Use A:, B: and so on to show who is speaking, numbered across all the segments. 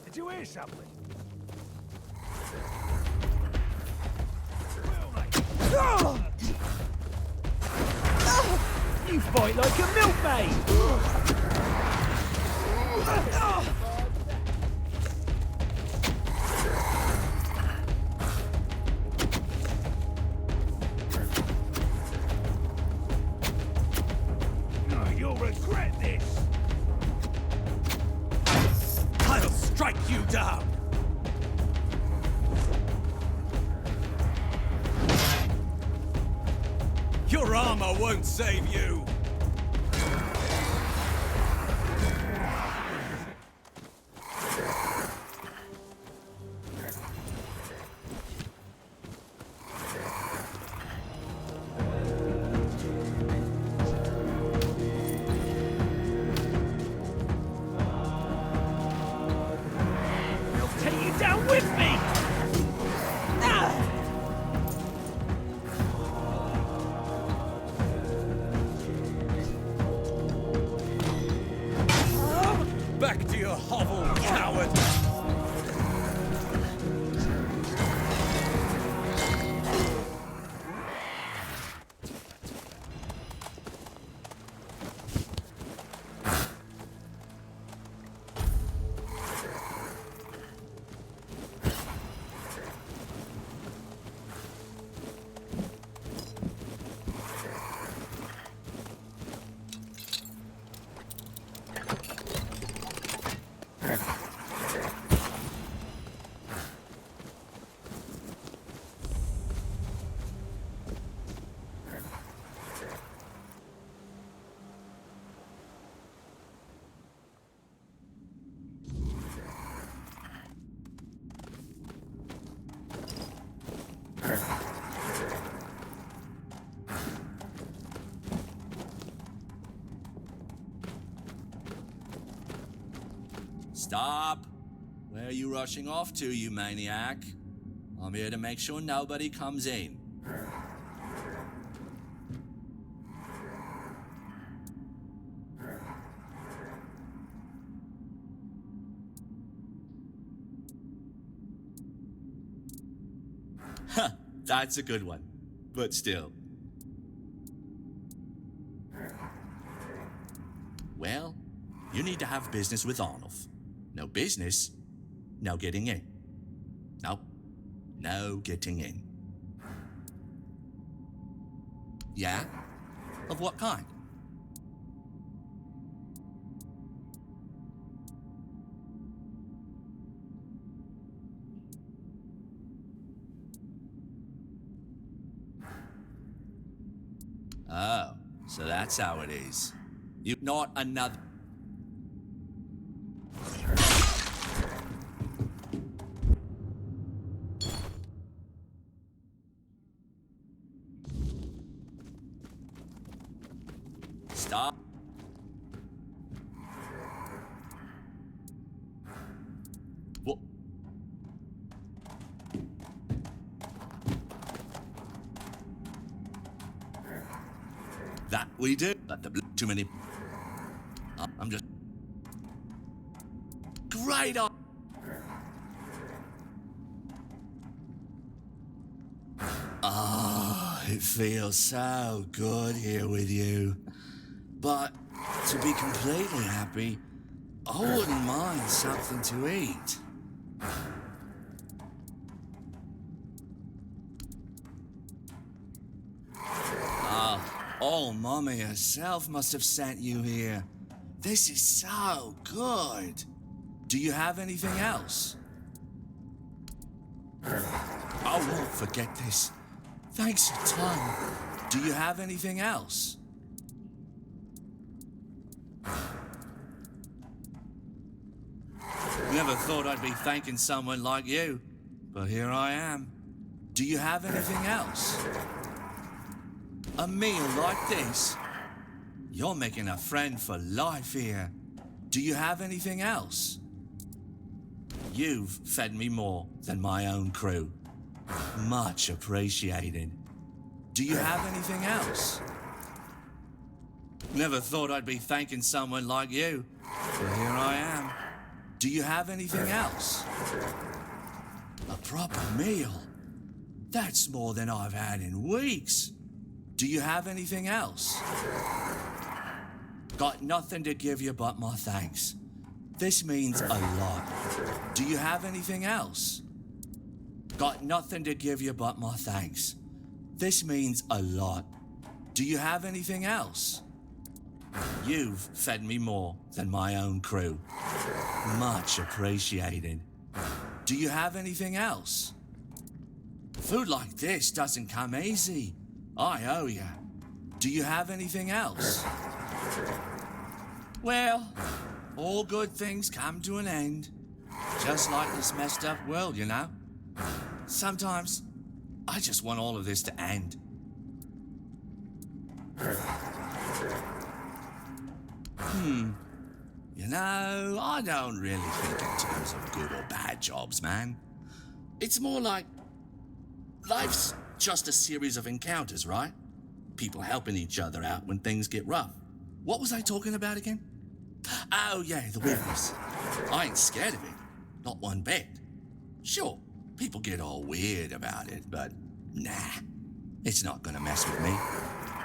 A: Did you hear something?
B: You fight like a milkmaid!
A: You'll regret this!
C: I'll strike you down! Your armor won't save you!
B: Take you down with me!
C: Back to your hovel, coward!
D: Stop! Where are you rushing off to, you maniac? I'm here to make sure nobody comes in. Huh, that's a good one. But still. Well, you need to have business with Arnulf. No business, no getting in. Nope, no getting in. Yeah? Of what kind? Oh, so that's how it is. You not another... Stop. What? That we do. But the too many. I'm just. Great. Oh, it feels so good here with you. But to be completely happy, I wouldn't mind something to eat. Oh, Mommy herself must have sent you here. This is so good. Do you have anything else? I won't forget this. Thanks a ton. Do you have anything else? Never thought I'd be thanking someone like you, but here I am. Do you have anything else? A meal like this? You're making a friend for life here. Do you have anything else? You've fed me more than my own crew. Much appreciated. Do you have anything else? Never thought I'd be thanking someone like you, but here I am. Do you have anything else? A proper meal? That's more than I've had in weeks. Do you have anything else? Got nothing to give you but my thanks. This means a lot. Do you have anything else? Got nothing to give you but my thanks. This means a lot. Do you have anything else? You've fed me more than my own crew. Much appreciated. Do you have anything else? Food like this doesn't come easy. I owe you. Do you have anything else? Well, all good things come to an end. Just like this messed up world, you know? Sometimes, I just want all of this to end. You know, I don't really think in terms of good or bad jobs, man. It's more like life's just a series of encounters, right? People helping each other out when things get rough. What was I talking about again? Oh, yeah, the weirdness. I ain't scared of it. Not one bit. Sure, people get all weird about it, but nah, it's not gonna mess with me.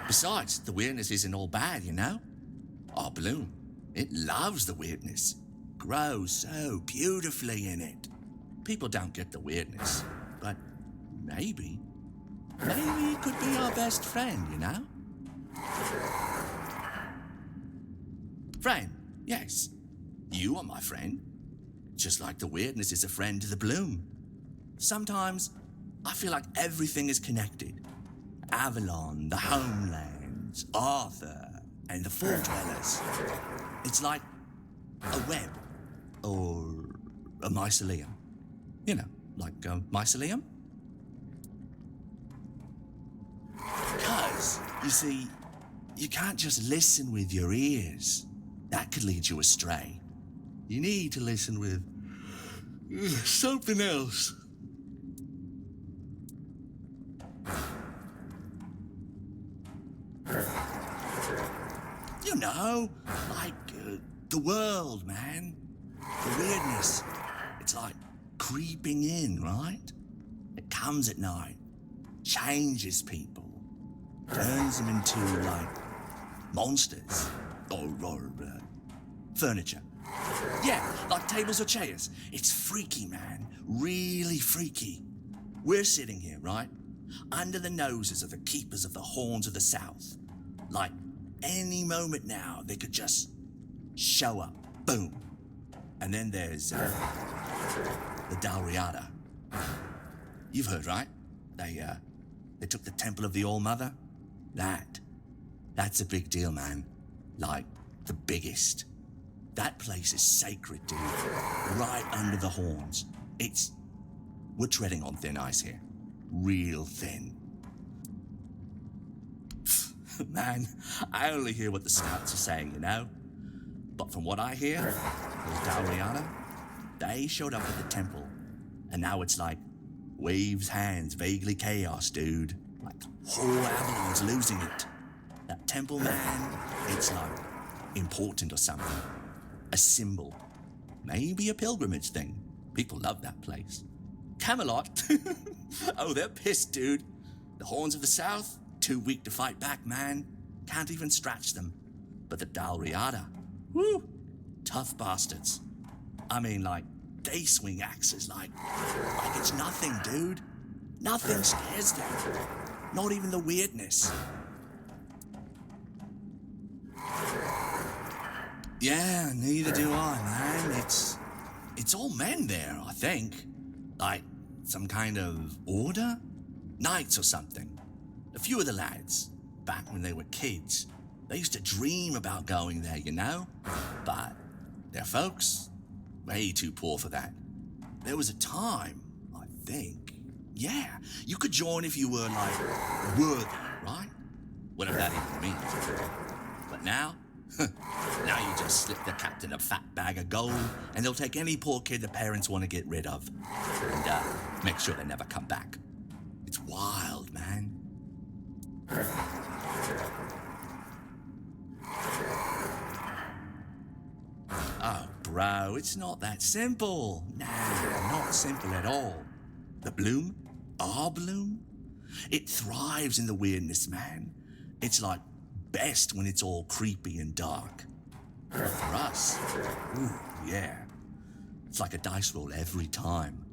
D: Besides, the weirdness isn't all bad, you know? Our bloom, it loves the weirdness. Grows so beautifully in it. People don't get the weirdness, but maybe it could be our best friend, you know? Friend, yes. You are my friend. Just like the weirdness is a friend to the bloom. Sometimes, I feel like everything is connected. Avalon, the homelands, Arthur, and the Four Dwellers. It's like a web, or a mycelium. You know, like a mycelium? Because, you see, you can't just listen with your ears. That could lead you astray. You need to listen with something else. You know, like the world, man. The weirdness. It's like creeping in, right? It comes at night, changes people, turns them into, like, monsters or furniture. Yeah, like tables or chairs. It's freaky, man. Really freaky. We're sitting here, right? Under the noses of the keepers of the horns of the south. Like, any moment now, they could just show up. Boom. And then there's, the Dalriada. You've heard, right? They took the Temple of the All-Mother. That's a big deal, man. Like, the biggest. That place is sacred, dude. Right under the horns. We're treading on thin ice here. Real thin. Man, I only hear what the scouts are saying, you know? But from what I hear, those Dalriana, they showed up at the temple. And now it's like, waves hands, vaguely chaos, dude. Like, whole Avalon's losing it. That temple, man, it's like, important or something. A symbol. Maybe a pilgrimage thing. People love that place. Camelot? Oh, they're pissed, dude. The Horns of the South? Too weak to fight back, man. Can't even scratch them. But the Dalriada? Woo! Tough bastards. I mean, like, they swing axes like it's nothing, dude. Nothing scares them. Not even the weirdness. Yeah, neither do I, man. It's all men there, I think. Like, some kind of order? Knights or something. A few of the lads, back when they were kids, they used to dream about going there, you know? But their folks, way too poor for that. There was a time, I think, yeah, you could join if you were, like, worthy, right? Whatever that even means. But now, now you just slip the captain a fat bag of gold, and they'll take any poor kid the parents want to get rid of. And, make sure they never come back. It's wild, man. Oh, bro, it's not that simple. Nah, not simple at all. The bloom, our bloom, it thrives in the weirdness, man. It's like best when it's all creepy and dark. But for us, ooh, yeah. It's like a dice roll every time.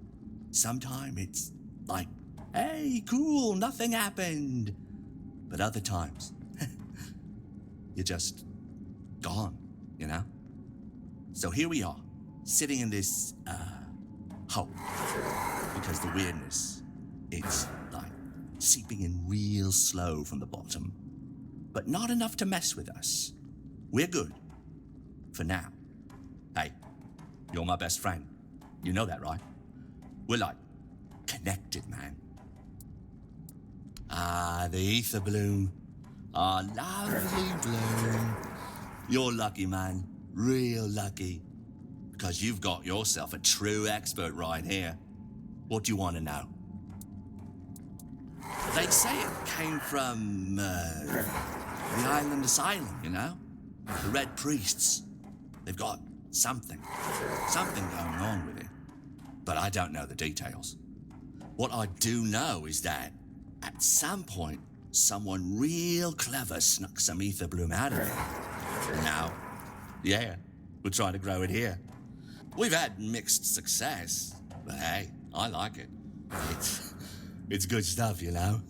D: Sometimes it's like, hey, cool, nothing happened. But other times, you're just gone, you know? So here we are, sitting in this, hole. Because the weirdness, it's like seeping in real slow from the bottom. But not enough to mess with us. We're good. For now. Hey, you're my best friend. You know that, right? We're like connected, man. Ah, the ether bloom. Ah, lovely bloom. You're lucky, man. Real lucky. Because you've got yourself a true expert right here. What do you want to know? They say it came from, the island asylum, you know? The Red Priests. They've got something going on with it. But I don't know the details. What I do know is that at some point, someone real clever snuck some ether bloom out of it. And now, yeah, we're trying to grow it here. We've had mixed success, but hey, I like it. It's good stuff, you know?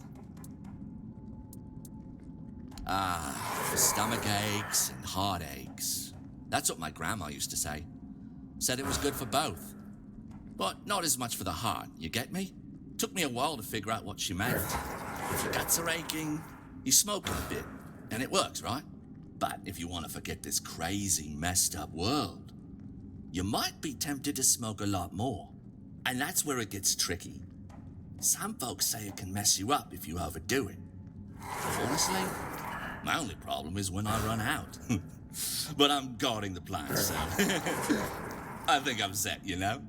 D: Ah, stomach aches and heartaches. That's what my grandma used to say. Said it was good for both. But not as much for the heart, you get me? Took me a while to figure out what she meant. If your guts are aching, you smoke a bit, and it works, right? But if you want to forget this crazy, messed up world, you might be tempted to smoke a lot more. And that's where it gets tricky. Some folks say it can mess you up if you overdo it. Honestly, my only problem is when I run out. But I'm guarding the plant, so I think I'm set, you know?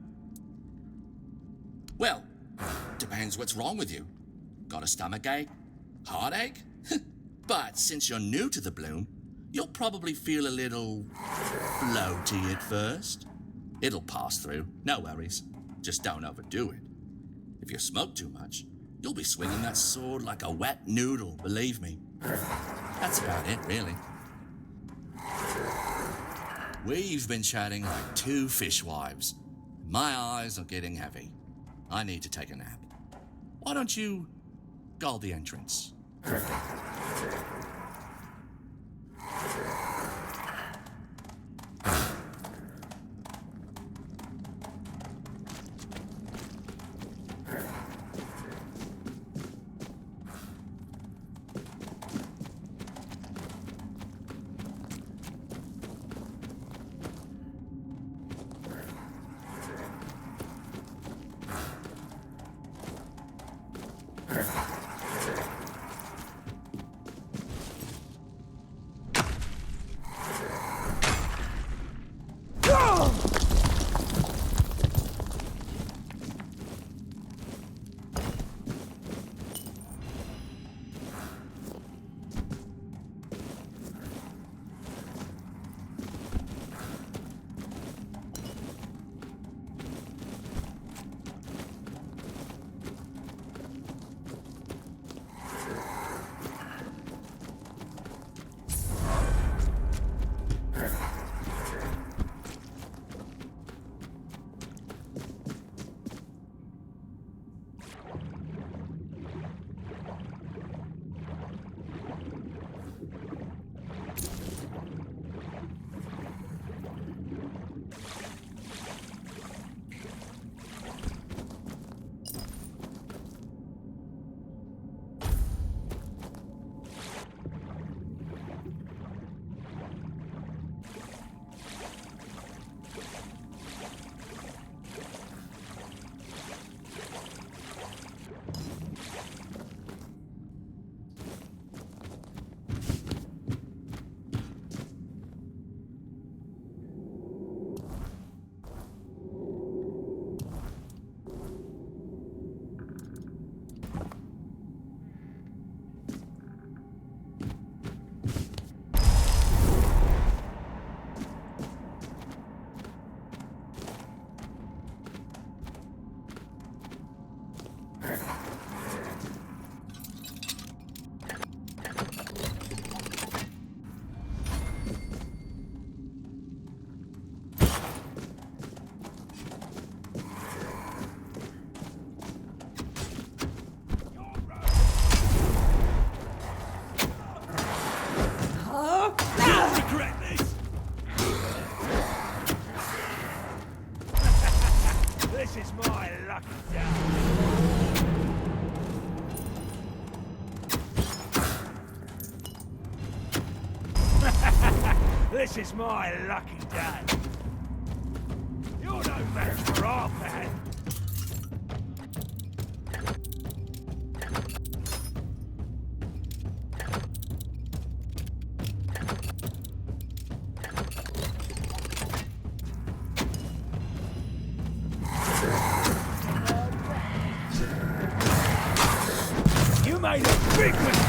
D: Well, depends what's wrong with you. Got a stomach ache? Heartache? But since you're new to the bloom, you'll probably feel a little floaty at first. It'll pass through, no worries. Just don't overdo it. If you smoke too much, you'll be swinging that sword like a wet noodle, believe me. That's about it, really. We've been chatting like two fishwives. My eyes are getting heavy. I need to take a nap. Why don't you guard the entrance?
A: This is my lucky day. This is my lucky day. You're no match for our man. You made a big mistake.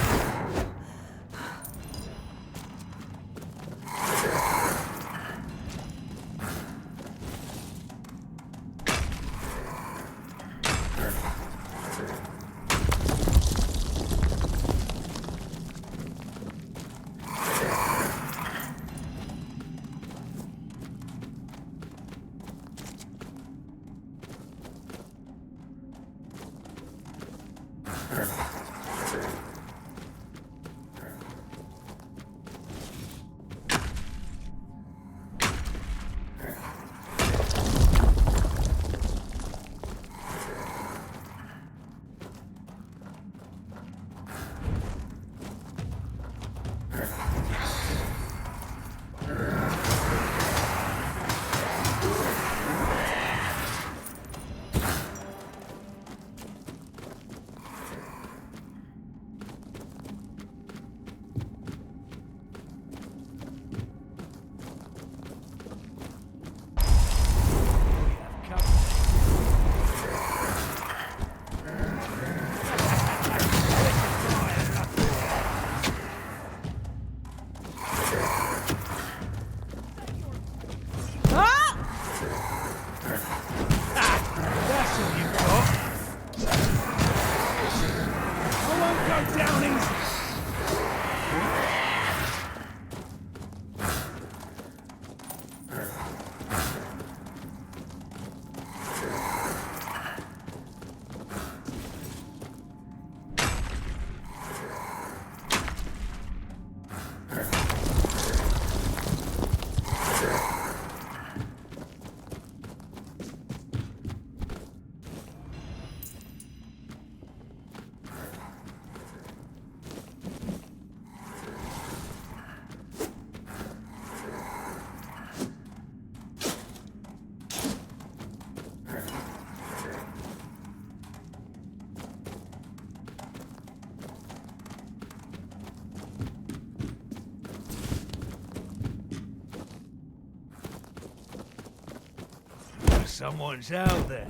A: Someone's out there.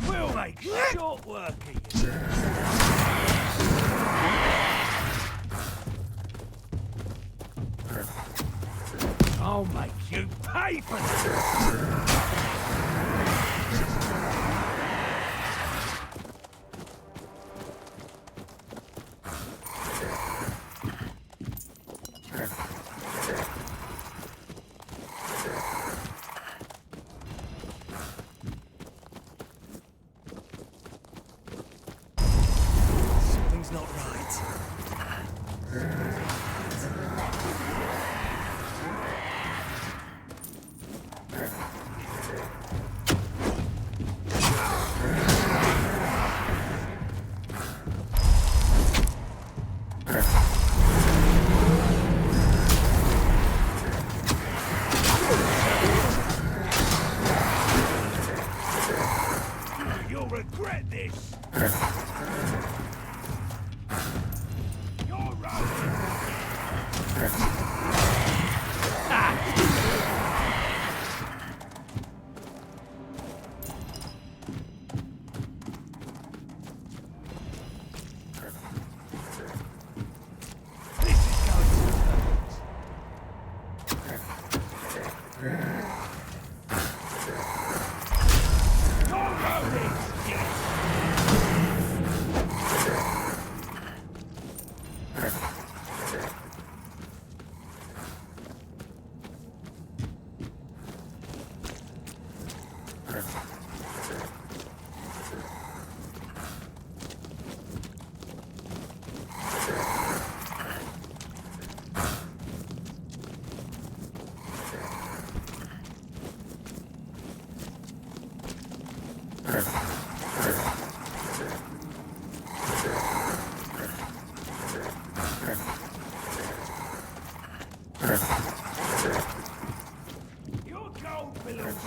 A: We'll make short work of you. I'll make you pay for this.
C: Not right.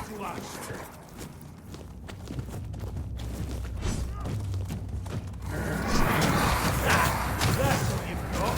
A: to us. That's all you've got.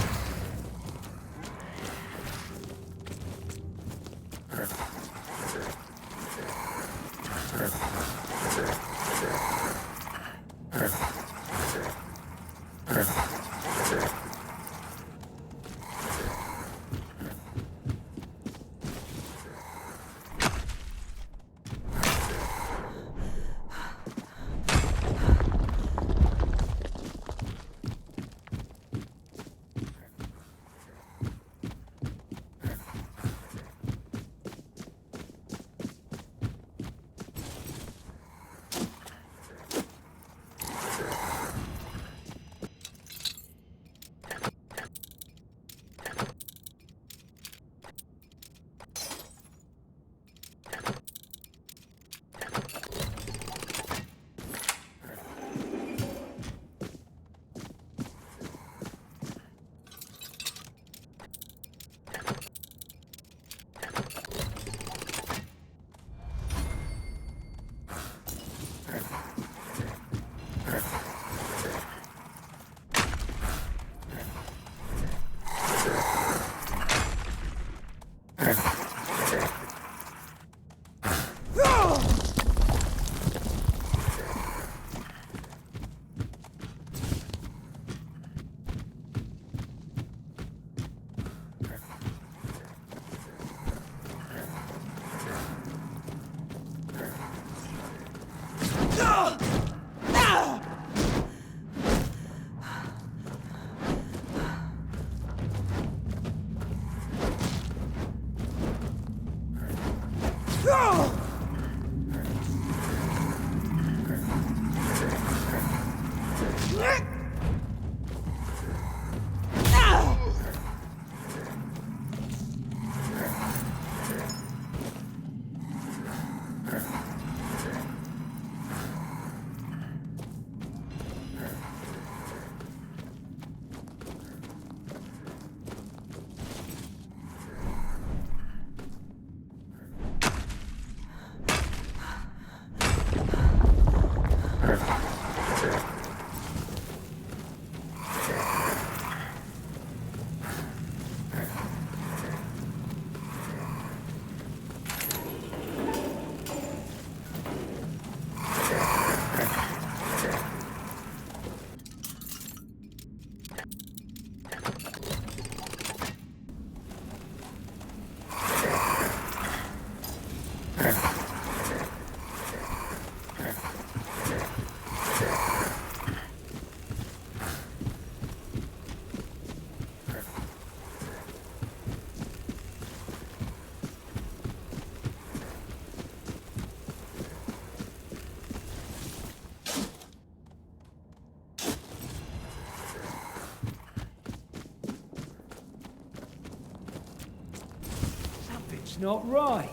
B: It's not right.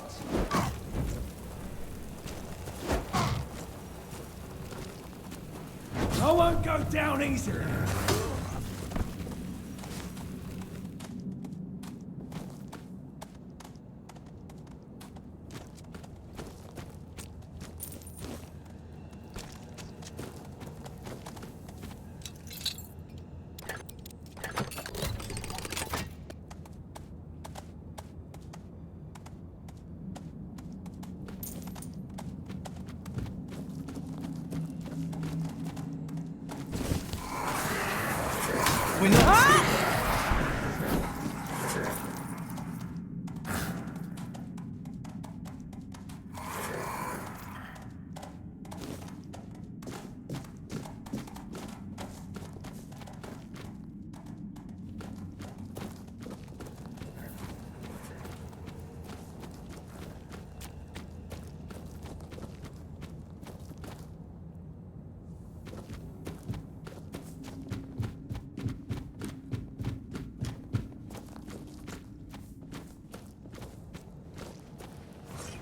A: I won't go down easily.
C: We're not.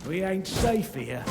B: We ain't safe here.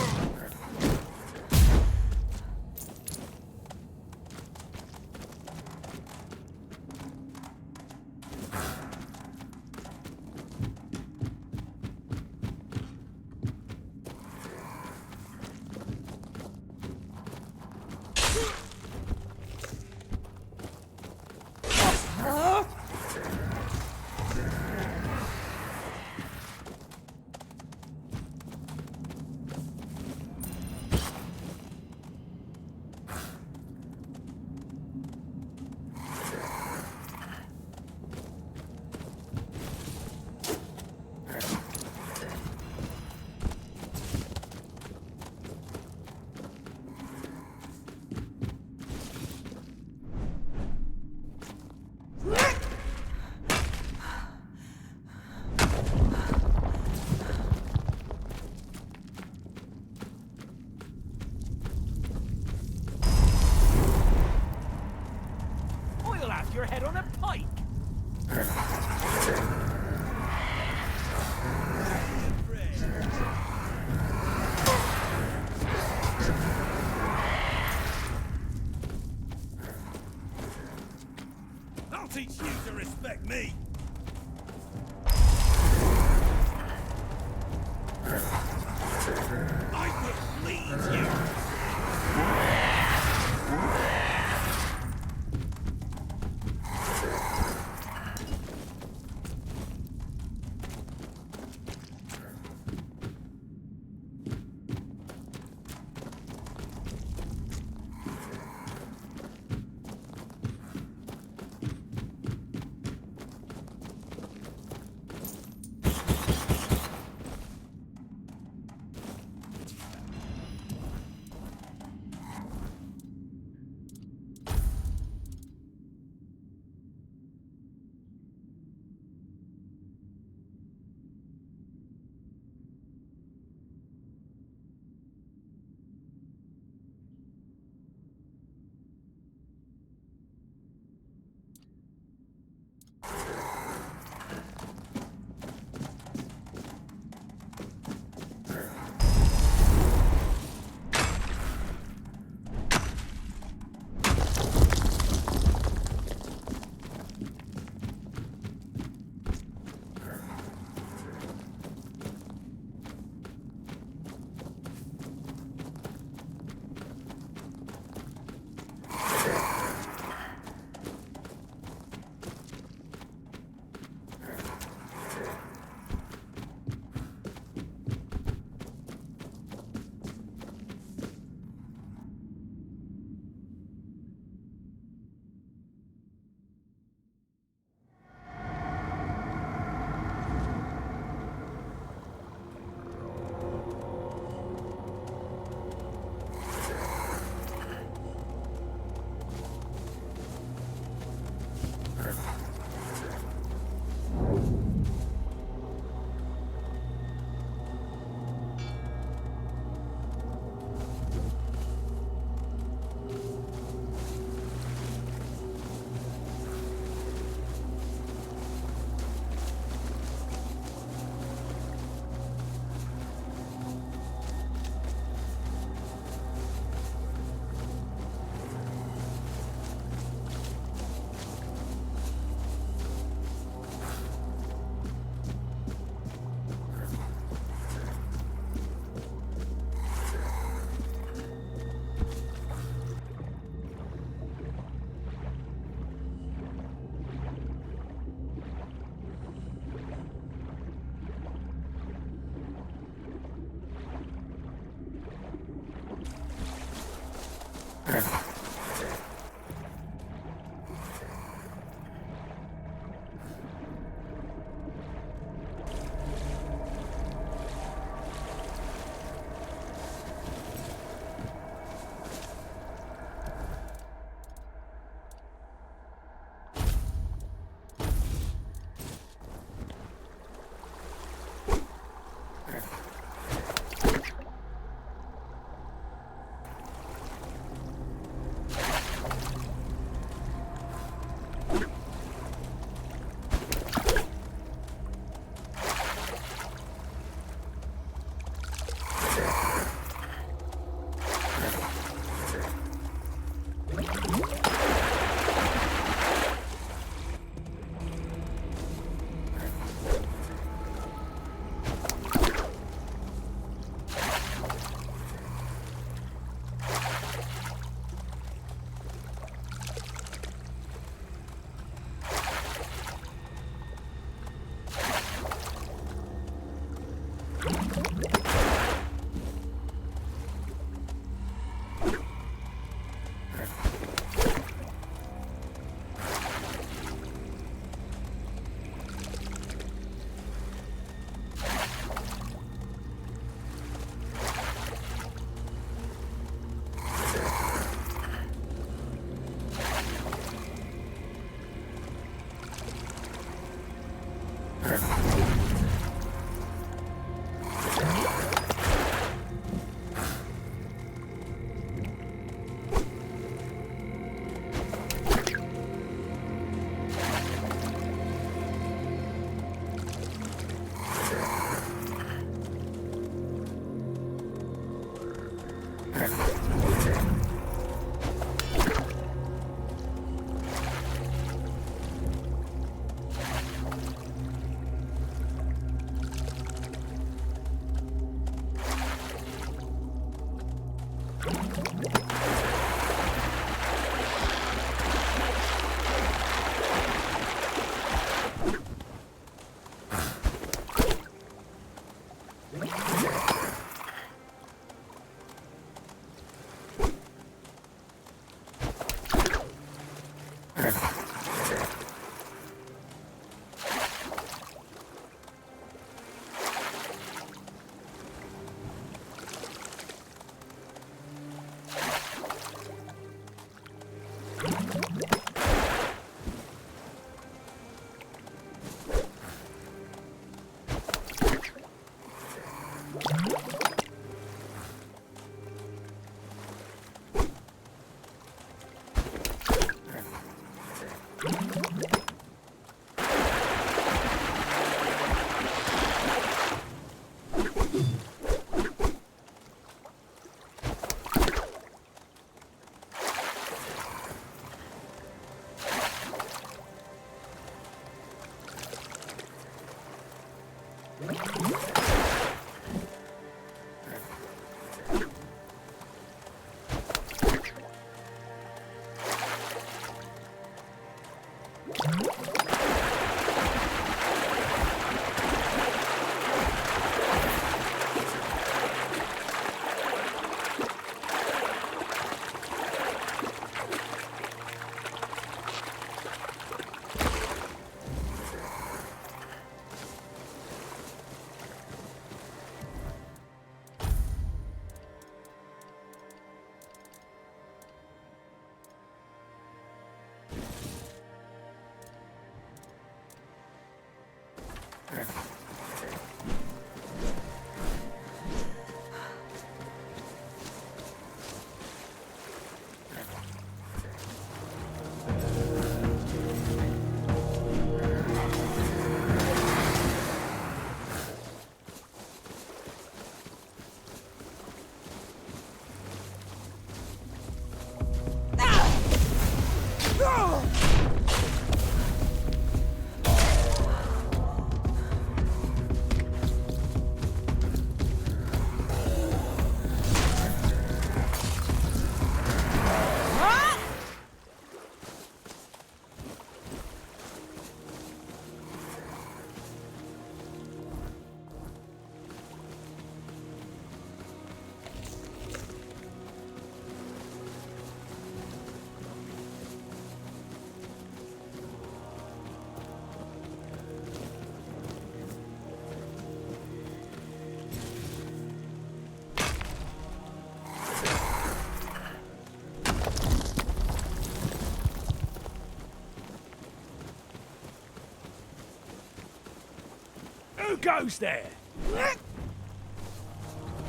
A: goes there?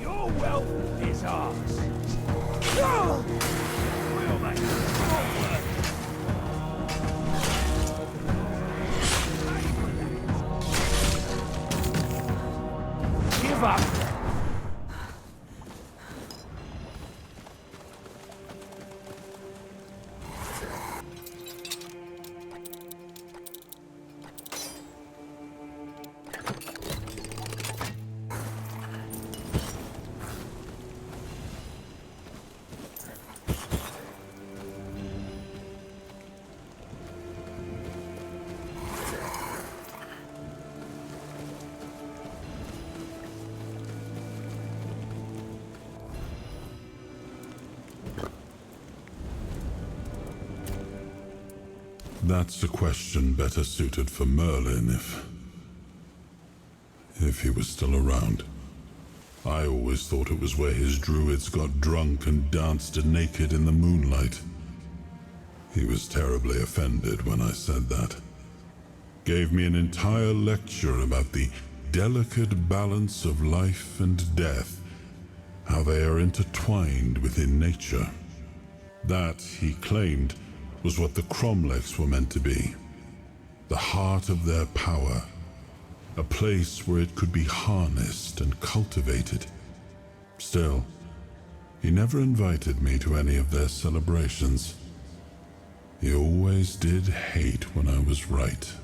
A: Your wealth is ours. We'll make it all work. Give up.
E: That's a question better suited for Merlin if he was still around. I always thought it was where his druids got drunk and danced naked in the moonlight. He was terribly offended when I said that. Gave me an entire lecture about the delicate balance of life and death, how they are intertwined within nature. That, he claimed, was what the Cromlechs were meant to be. The heart of their power. A place where it could be harnessed and cultivated. Still, he never invited me to any of their celebrations. He always did hate when I was right.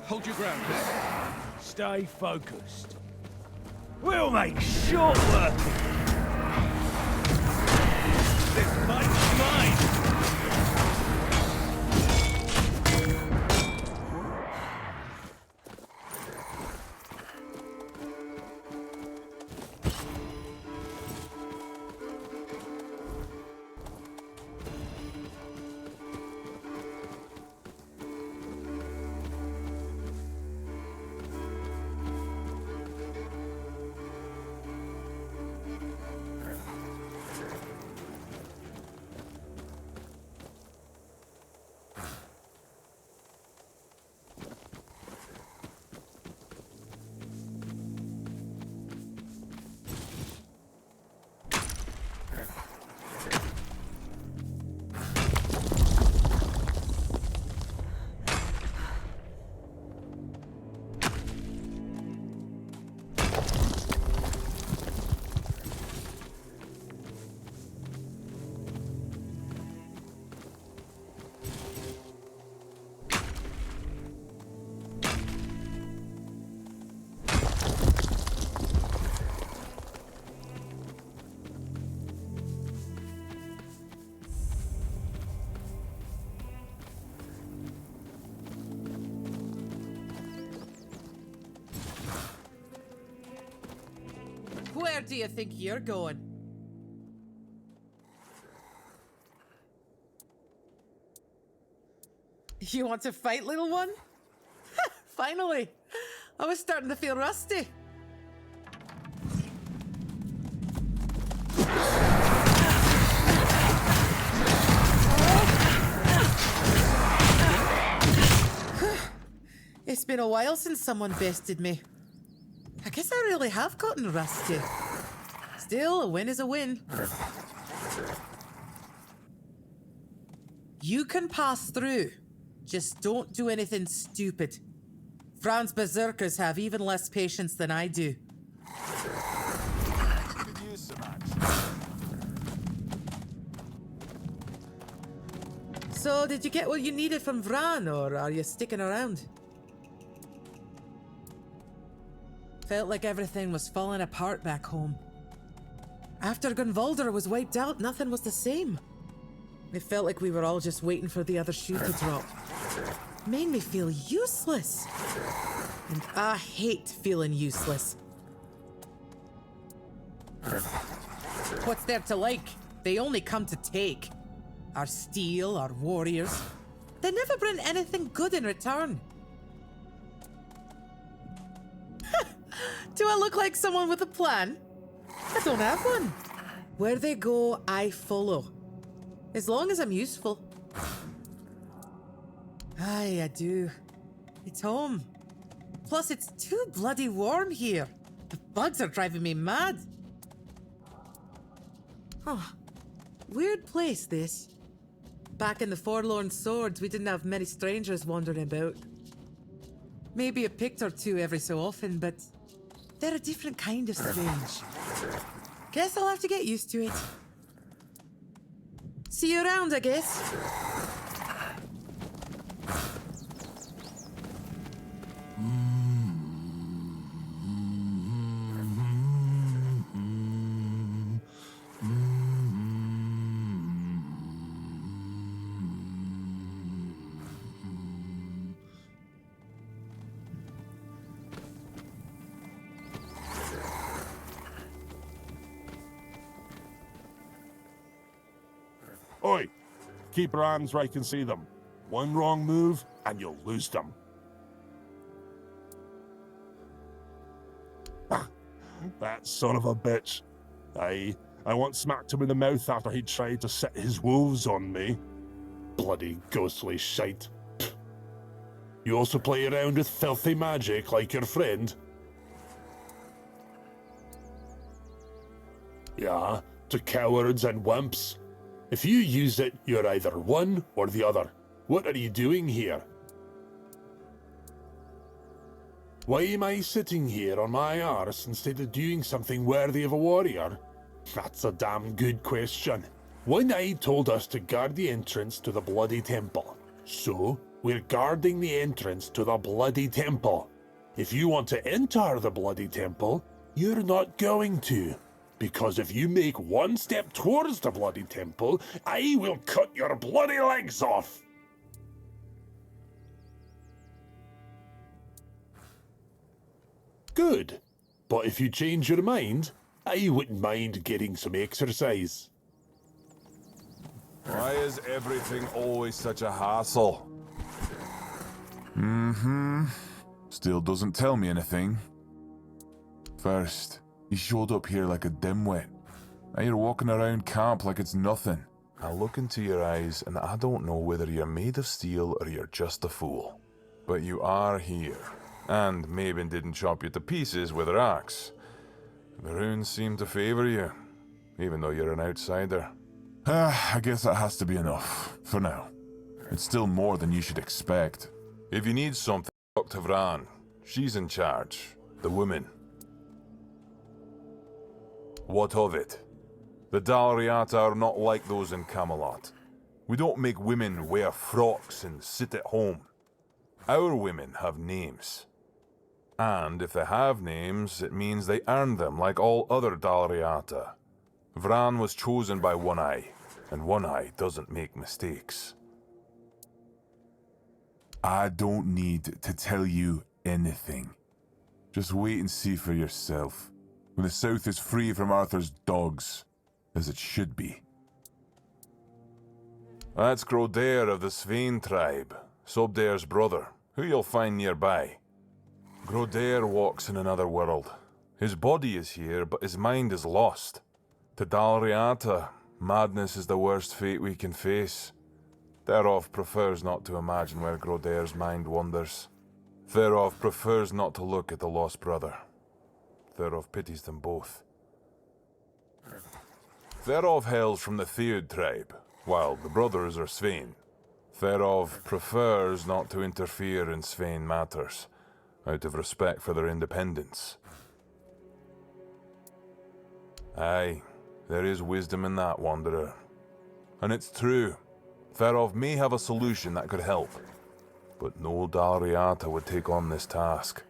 C: Hold your ground.
B: Stay focused. We'll make short work of it.
C: This fight's mine.
F: Where do you think you're going? You want to fight, little one? Finally! I was starting to feel rusty. It's been a while since someone bested me. I guess I really have gotten rusty. Still, a win is a win. You can pass through. Just don't do anything stupid. Fran's berserkers have even less patience than I do.
A: Could use some action.
F: So, did you get what you needed from Vran, or are you sticking around? Felt like everything was falling apart back home. After Gunvalder was wiped out, nothing was the same. It felt like we were all just waiting for the other shoe to drop. Made me feel useless. And I hate feeling useless. What's there to like? They only come to take. Our steel, our warriors. They never bring anything good in return. Do I look like someone with a plan? I don't have one. Where they go, I follow. As long as I'm useful. Aye, I do. It's home. Plus, it's too bloody warm here. The bugs are driving me mad. Oh, weird place, this. Back in the Forlorn Swords, we didn't have many strangers wandering about. Maybe a pict or two every so often, but they're a different kind of strange. Guess I'll have to get used to it. See you around, I guess.
G: Oi! Keep your hands where I can see them. One wrong move, and you'll lose them. That son of a bitch. I once smacked him in the mouth after he tried to set his wolves on me. Bloody ghostly shite. You also play around with filthy magic like your friend? Yeah, to cowards and wimps. If you use it, you're either one or the other. What are you doing here? Why am I sitting here on my arse instead of doing something worthy of a warrior? That's a damn good question. One Eye told us to guard the entrance to the Bloody Temple. So, we're guarding the entrance to the Bloody Temple. If you want to enter the Bloody Temple, you're not going to. Because if you make one step towards the Bloody Temple, I will cut your bloody legs off! Good. But if you change your mind, I wouldn't mind getting some exercise.
H: Why is everything always such a hassle? Still doesn't tell me anything. First, you showed up here like a dimwit. Now you're walking around camp like it's nothing. I look into your eyes and I don't know whether you're made of steel or you're just a fool. But you are here. And Maven didn't chop you to pieces with her axe. The runes seem to favor you, even though you're an outsider. I guess that has to be enough, for now. It's still more than you should expect. If you need something, talk to Vran. She's in charge. The woman. What of it? The Dalriata are not like those in Camelot. We don't make women wear frocks and sit at home. Our women have names. And if they have names, it means they earned them like all other Dalriata. Vran was chosen by One Eye, and One Eye doesn't make mistakes. I don't need to tell you anything. Just wait and see for yourself. When the South is free from Arthur's dogs, as it should be. That's Grodair of the Svein tribe, Sobdair's brother, who you'll find nearby. Grodair walks in another world. His body is here, but his mind is lost. To Dalriata, madness is the worst fate we can face. Therov prefers not to imagine where Grodair's mind wanders. Therov prefers not to look at the lost brother. Therov pities them both. Therov hails from the Theod tribe, while the brothers are Svein. Therov prefers not to interfere in Svein matters, out of respect for their independence. Aye, there is wisdom in that, Wanderer. And it's true, Therov may have a solution that could help, but no Dalriata would take on this task.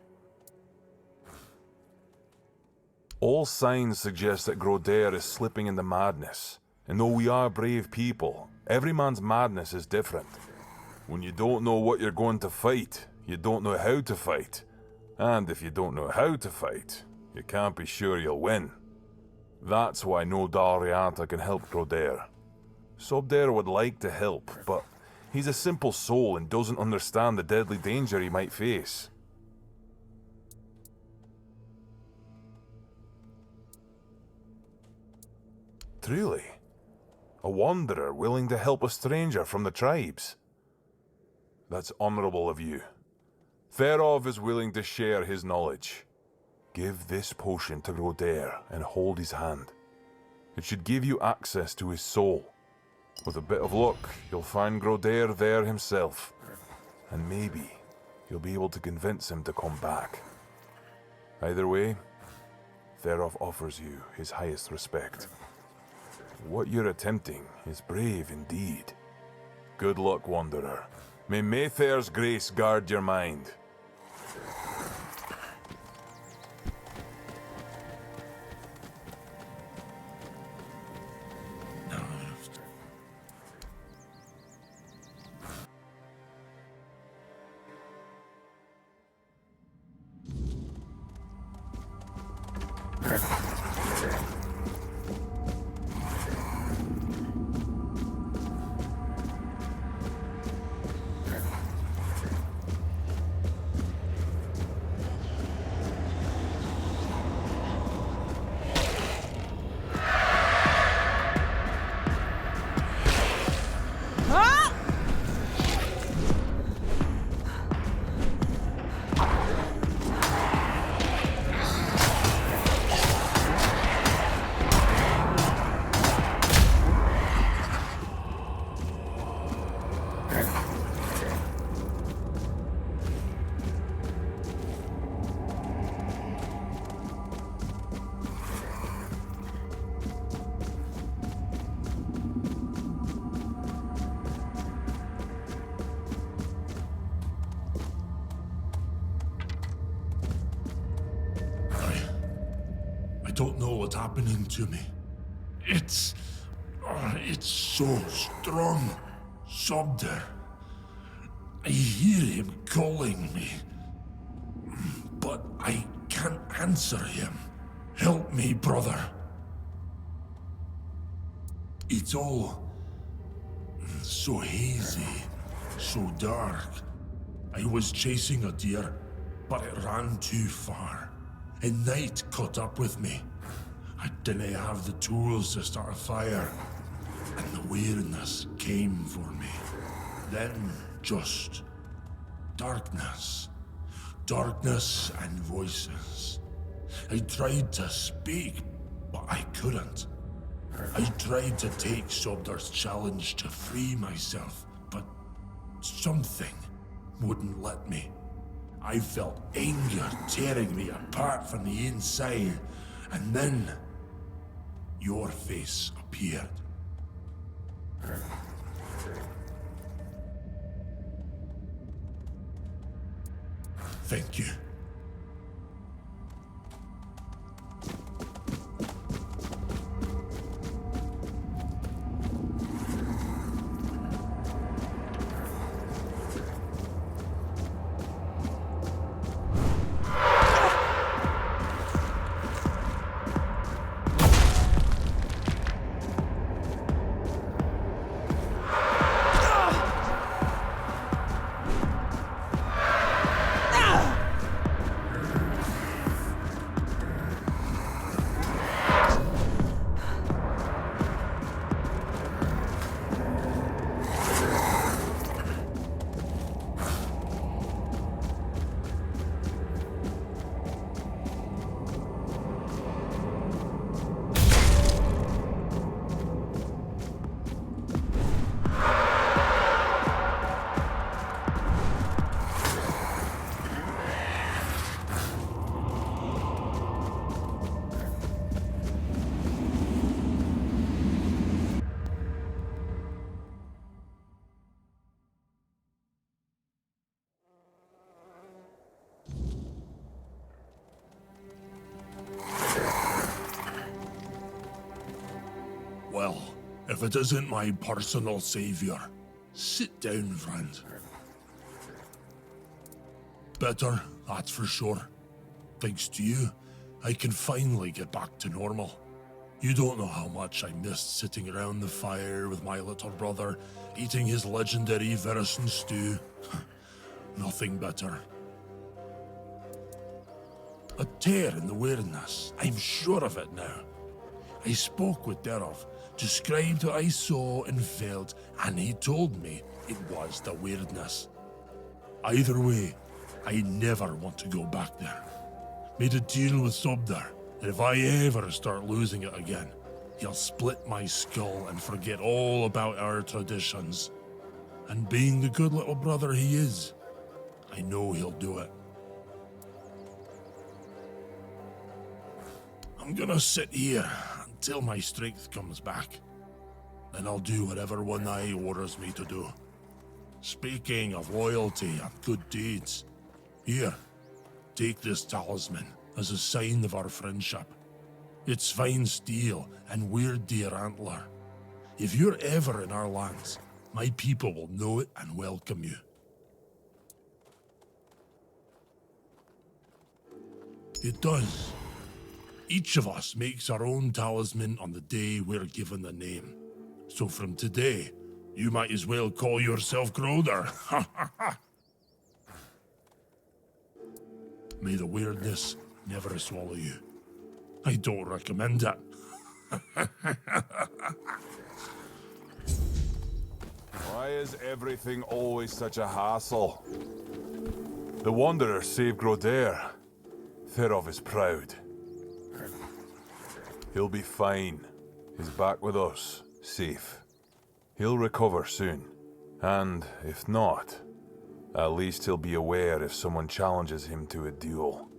H: All signs suggest that Grodair is slipping into madness, and though we are brave people, every man's madness is different. When you don't know what you're going to fight, you don't know how to fight. And if you don't know how to fight, you can't be sure you'll win. That's why no Dalriata can help Grodair. Sobdair would like to help, but he's a simple soul and doesn't understand the deadly danger he might face. Truly, a wanderer willing to help a stranger from the tribes. That's honorable of you. Therov is willing to share his knowledge. Give this potion to Grodair and hold his hand. It should give you access to his soul. With a bit of luck, you'll find Grodair there himself. And maybe you'll be able to convince him to come back. Either way, Therov offers you his highest respect. What you're attempting is brave indeed. Good luck, Wanderer. May Mayfair's grace guard your mind.
I: don't know what's happening to me. It's so strong. Sobder. I hear him calling me, but I can't answer him. Help me, brother. It's all so hazy, so dark. I was chasing a deer, but it ran too far, and night caught up with me. I didn't have the tools to start a fire, and the weirdness came for me. Then just darkness. Darkness and voices. I tried to speak, but I couldn't. I tried to take Sobdar's challenge to free myself, but something wouldn't let me. I felt anger tearing me apart from the inside, and then your face appeared. Thank you. Well, if it isn't my personal savior, sit down, friend. Better, that's for sure. Thanks to you, I can finally get back to normal. You don't know how much I missed sitting around the fire with my little brother, eating his legendary venison stew. Nothing better. A tear in the weirdness, I'm sure of it now. I spoke with Derov, described what I saw and felt, and he told me it was the weirdness. Either way, I never want to go back there. Made a deal with Sobdar that if I ever start losing it again, he'll split my skull and forget all about our traditions. And being the good little brother he is, I know he'll do it. I'm gonna sit here until my strength comes back. Then I'll do whatever One Eye orders me to do. Speaking of loyalty and good deeds, here, take this talisman as a sign of our friendship. It's fine steel and weird deer antler. If you're ever in our lands, my people will know it and welcome you. It does. Each of us makes our own talisman on the day we're given the name. So from today, you might as well call yourself Groder. May the weirdness never swallow you. I don't recommend it.
H: Why is everything always such a hassle? The Wanderer saved Groder. Therov is proud. He'll be fine. He's back with us, safe. He'll recover soon. And if not, at least he'll be aware if someone challenges him to a duel.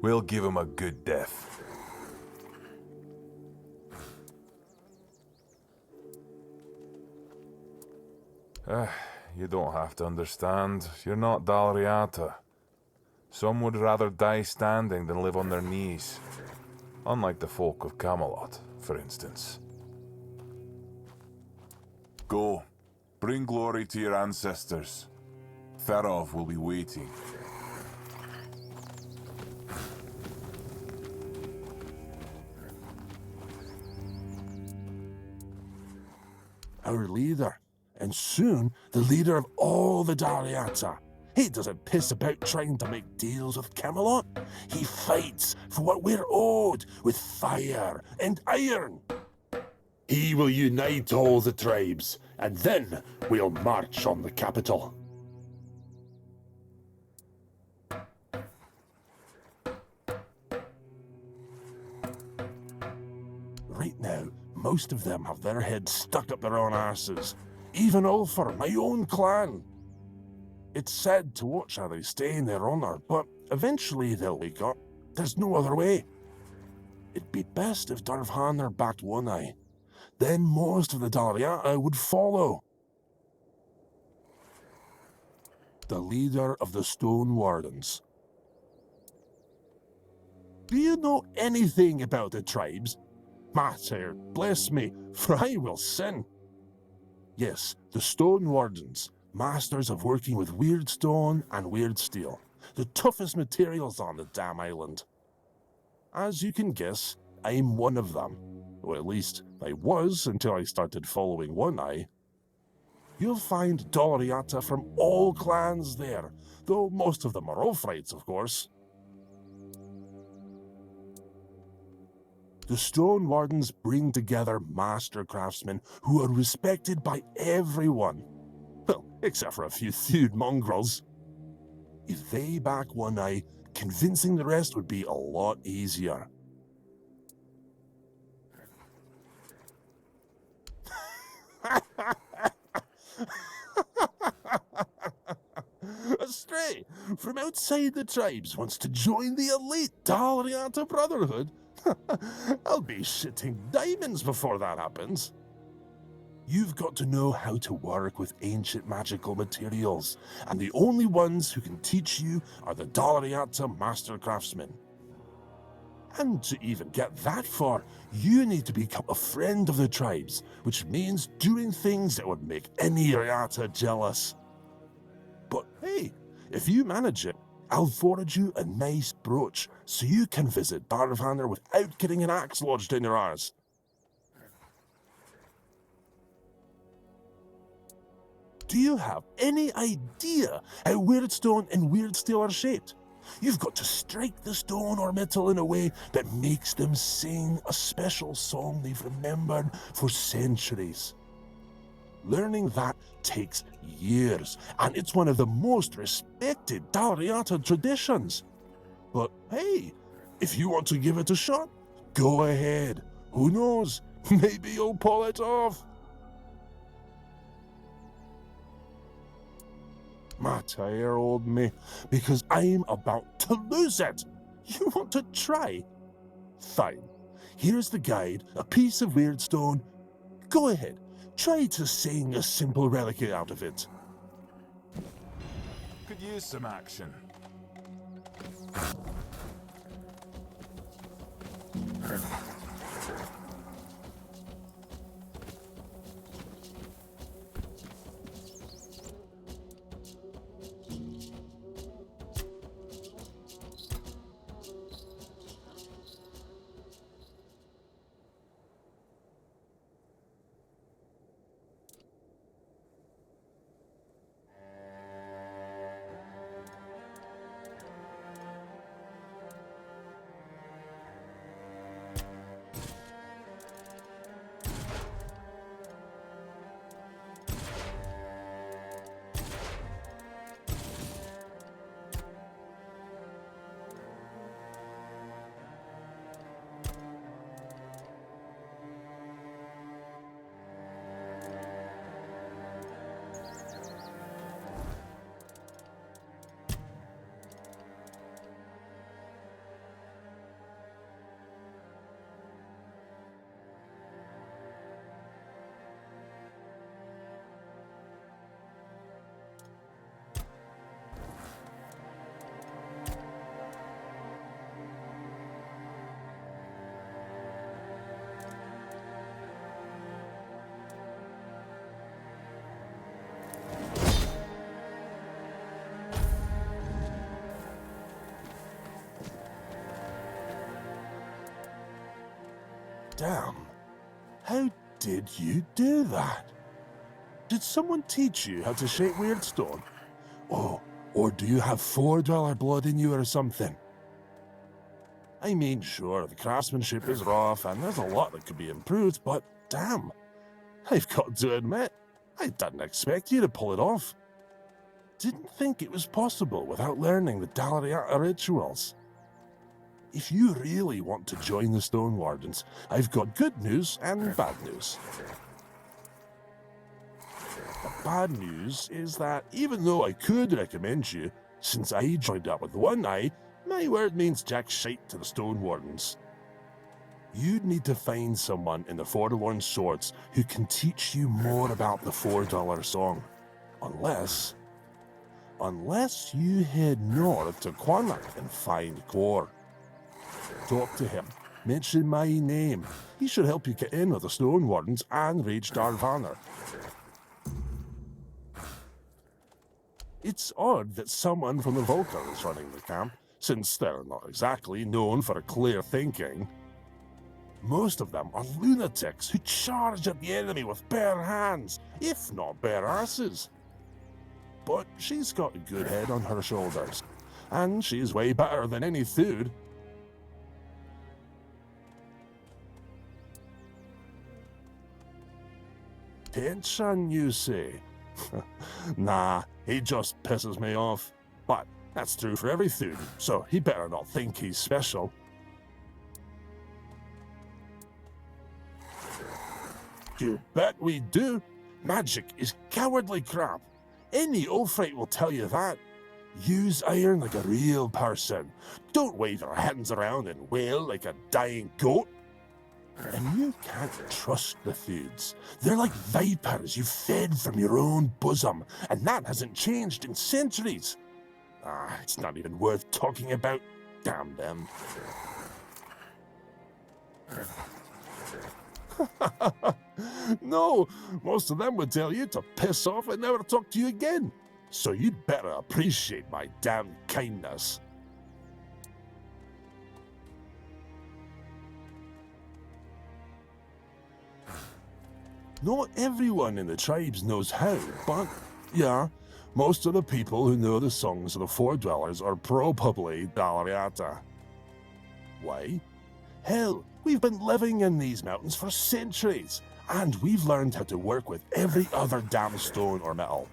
H: We'll give him a good death. You don't have to understand. You're not Dalriata. Some would rather die standing than live on their knees. Unlike the folk of Camelot, for instance. Go. Bring glory to your ancestors. Therov will be waiting.
G: Our leader, and soon the leader of all the Dariata. He doesn't piss about trying to make deals with Camelot. He fights for what we're owed with fire and iron. He will unite all the tribes, and then we'll march on the capital. Right now, most of them have their heads stuck up their own arses. Even Ulfar, my own clan. It's sad to watch how they stay in their honour, but eventually they'll wake up. There's no other way. It'd be best if Darvhanar backed One Eye. Then most of the Daliata would follow. The leader of the Stone Wardens. Do you know anything about the tribes? Mater, bless me, for I will sin. Yes, the Stone Wardens, masters of working with weird stone and weird steel, the toughest materials on the damn island. As you can guess, I'm one of them. Or at least, I was until I started following One Eye. You'll find Doriata from all clans there, though most of them are Ulfrites, of course. The Stone Wardens bring together master craftsmen who are respected by everyone. Well, except for a few thewed mongrels. If they back One Eye, convincing the rest would be a lot easier. A stray from outside the tribes wants to join the elite Daliata Brotherhood? I'll be shitting diamonds before that happens. You've got to know how to work with ancient magical materials, and the only ones who can teach you are the Daliata Master Craftsmen. And to even get that far, you need to become a friend of the tribes, which means doing things that would make any Riata jealous. But hey, if you manage it, I'll forge you a nice brooch so you can visit Darvhanar without getting an axe lodged in your arse. Do you have any idea how weird stone and weird steel are shaped? You've got to strike the stone or metal in a way that makes them sing a special song they've remembered for centuries. Learning that takes years, and it's one of the most respected Daliata traditions. But hey, if you want to give it a shot, go ahead. Who knows? Maybe you'll pull it off. Mater, old me, because I'm about to lose it. You want to try? Fine. Here's the guide, a piece of weird stone. Go ahead. Try to sing a simple reliquary out of it.
H: Could use some action.
G: Damn. How did you do that? Did someone teach you how to shape weird stone? Oh, or do you have $4 blood in you or something? I mean, sure, the craftsmanship is rough and there's a lot that could be improved, but damn, I've got to admit, I didn't expect you to pull it off. Didn't think it was possible without learning the Dalariata rituals. If you really want to join the Stone Wardens, I've got good news and bad news. The bad news is that even though I could recommend you, since I joined up with one eye, my word means jack shite to the Stone Wardens. You'd need to find someone in the Forlorn Swords who can teach you more about the $4 song. Unless you head north to Quanlac and find Core. Talk to him. Mention my name. He should help you get in with the Stone Wardens and Rage Darvanner. It's odd that someone from the Vulcan is running the camp, since they're not exactly known for clear thinking. Most of them are lunatics who charge at the enemy with bare hands, if not bare asses. But she's got a good head on her shoulders, and she's way better than any Thude. Tension, you say? Nah, he just pisses me off. But that's true for every Thude, so he better not think he's special. You bet we do. Magic is cowardly crap. Any Ulfrite will tell you that. Use iron like a real person. Don't wave your hands around and wail like a dying goat. And you can't trust the Thudes. They're like vipers you fed from your own bosom, and that hasn't changed in centuries. It's not even worth talking about. Damn them. No, most of them would tell you to piss off and never talk to you again. So you'd better appreciate my damn kindness. Not everyone in the tribes knows how, but yeah, most of the people who know the songs of the Four Dwellers are probably Dalariata. Why? Hell, we've been living in these mountains for centuries, and we've learned how to work with every other damn stone or metal.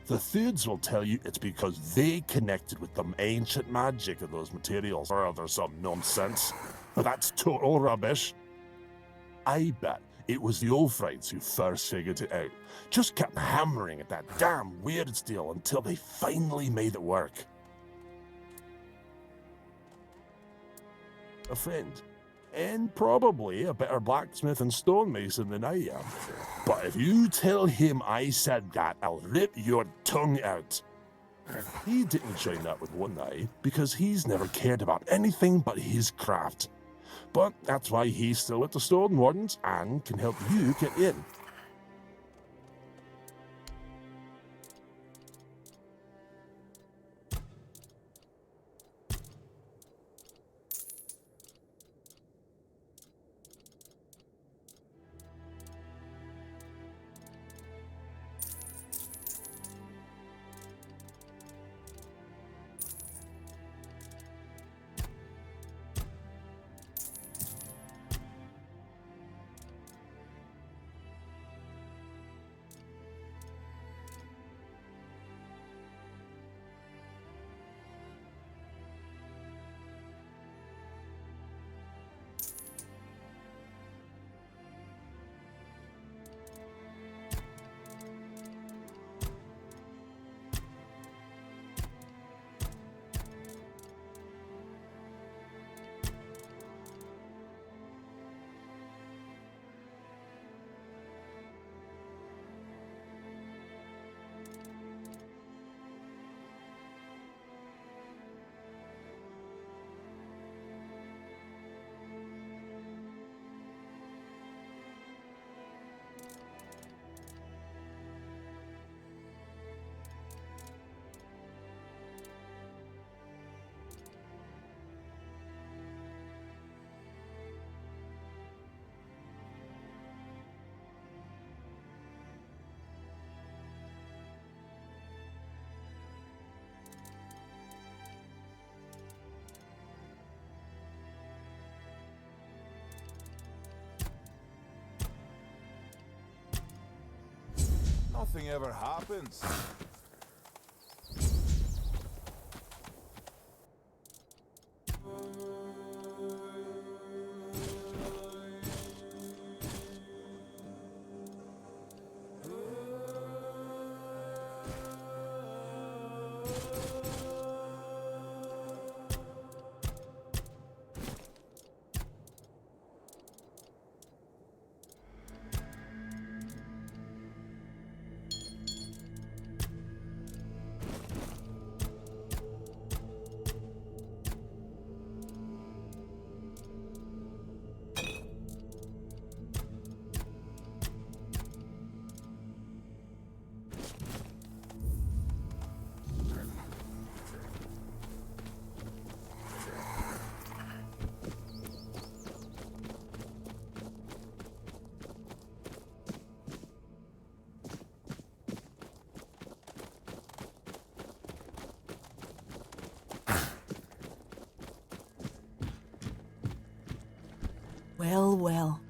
G: The Thudes will tell you it's because they connected with the ancient magic of those materials, or there's some nonsense. But that's total rubbish. I bet it was the Ulfrites who first figured it out. Just kept hammering at that damn weird steel until they finally made it work. A friend, and probably a better blacksmith and stonemason than I am. But if you tell him I said that, I'll rip your tongue out. He didn't join up with One Eye because he's never cared about anything but his craft. But that's why he's still with the Stone Wardens and can help you get in.
H: nothing ever happens.
J: Well, well.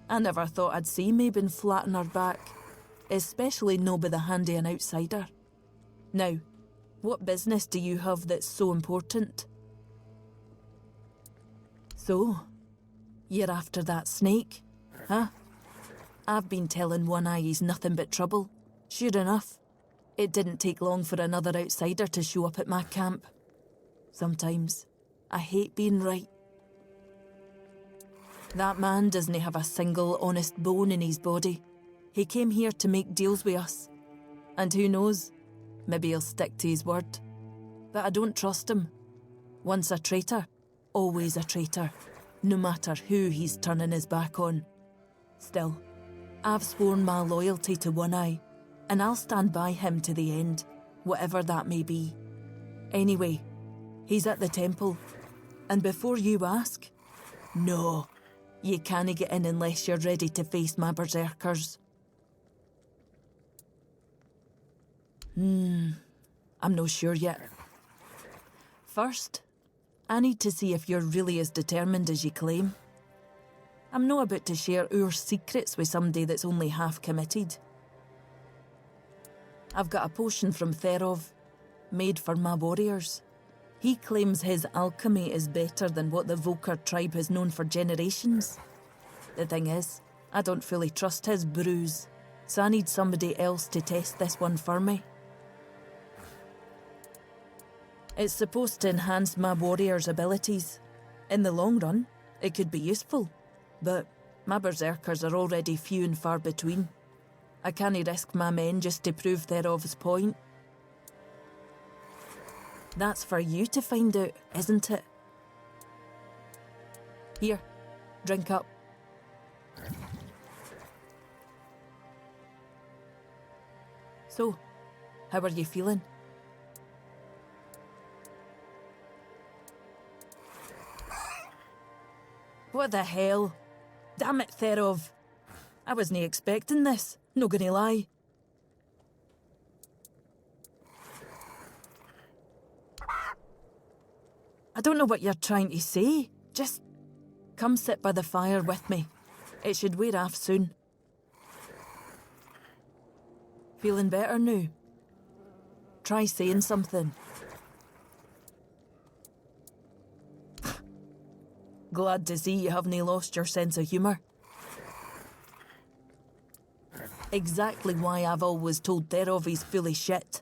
J: I never thought I'd see Mabin flatten her back, especially no by the hand of an outsider. Now, what business do you have that's so important? So, you're after that snake, huh? I've been telling One Eye he's nothing but trouble. Sure enough, it didn't take long for another outsider to show up at my camp. Sometimes, I hate being right. That man doesn't have a single honest bone in his body. He came here to make deals with us. And who knows, maybe he'll stick to his word. But I don't trust him. Once a traitor, always a traitor, no matter who he's turning his back on. Still, I've sworn my loyalty to One Eye, and I'll stand by him to the end, whatever that may be. Anyway, he's at the temple. And before you ask, no. You can't get in unless you're ready to face my berserkers. I'm not sure yet. First, I need to see if you're really as determined as you claim. I'm not about to share our secrets with somebody that's only half committed. I've got a potion from Therov, made for my warriors. He claims his alchemy is better than what the Volker tribe has known for generations. The thing is, I don't fully trust his brews, so I need somebody else to test this one for me. It's supposed to enhance my warriors' abilities. In the long run, it could be useful, but my berserkers are already few and far between. I can't risk my men just to prove Therov's point. That's for you to find out, isn't it? Here, drink up. So, how are you feeling? What the hell? Damn it, Therov. I wasn't expecting this, no gonna lie. I don't know what you're trying to say. Just come sit by the fire with me. It should wear off soon. Feeling better now? Try saying something. Glad to see you haven't lost your sense of humour. Exactly why I've always told Therov he's full of shit.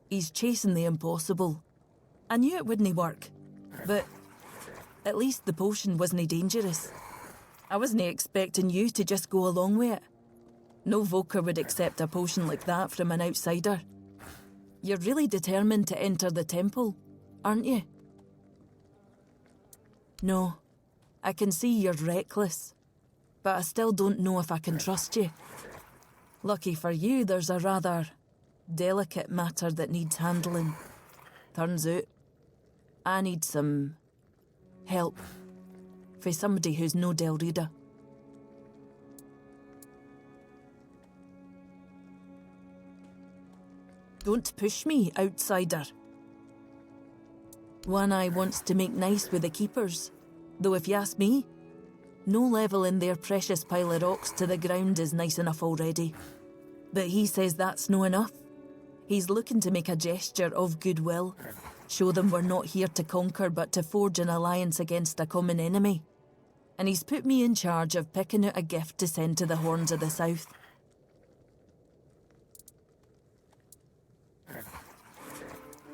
J: He's chasing the impossible. I knew it wouldn't work. But at least the potion wasn't dangerous. I wasn't expecting you to just go along with it. No Volker would accept a potion like that from an outsider. You're really determined to enter the temple, aren't you? No, I can see you're reckless, but I still don't know if I can trust you. Lucky for you, there's a rather delicate matter that needs handling. Turns out, I need some help for somebody who's no Del Rita. Don't push me, outsider. One Eye wants to make nice with the keepers, though if you ask me, no level in their precious pile of rocks to the ground is nice enough already. But he says that's no enough. He's looking to make a gesture of goodwill, show them we're not here to conquer but to forge an alliance against a common enemy. And he's put me in charge of picking out a gift to send to the Horns of the South.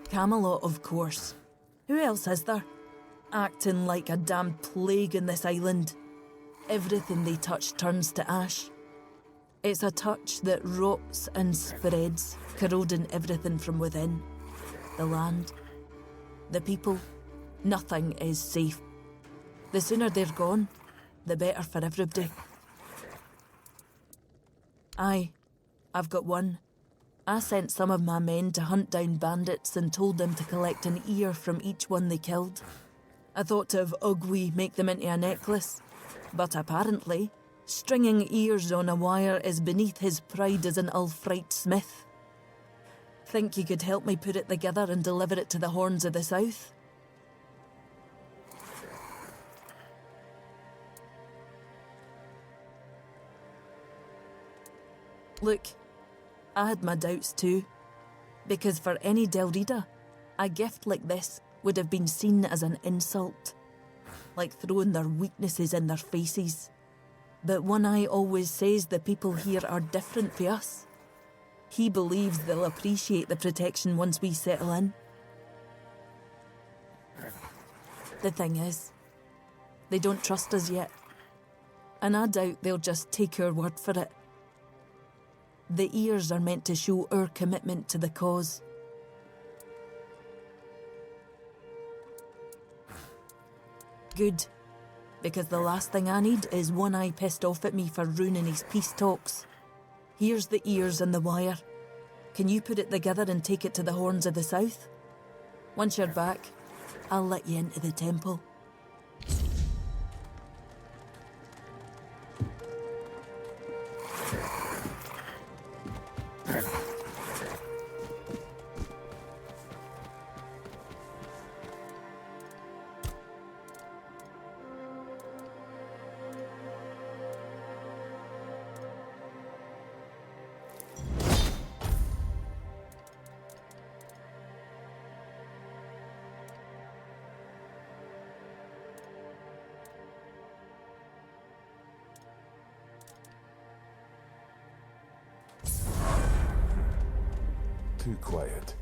J: Camelot, of course. Who else is there? Acting like a damn plague in this island. Everything they touch turns to ash. It's a touch that rots and spreads, corroding everything from within. The land, the people, nothing is safe. The sooner they're gone, the better for everybody. Aye, I've got one. I sent some of my men to hunt down bandits and told them to collect an ear from each one they killed. I thought to have Ugwi make them into a necklace, but apparently, stringing ears on a wire is beneath his pride as an Ulfrite smith. Think you could help me put it together and deliver it to the Horns of the South? Look, I had my doubts too, because for any Delrida, a gift like this would have been seen as an insult, like throwing their weaknesses in their faces. But One Eye always says the people here are different for us. He believes they'll appreciate the protection once we settle in. The thing is, they don't trust us yet, and I doubt they'll just take our word for it. The ears are meant to show our commitment to the cause. Good, because the last thing I need is One Eye pissed off at me for ruining his peace talks. Here's the ears and the wire. Can you put it together and take it to the Horns of the South? Once you're back, I'll let you into the temple.
H: Too quiet.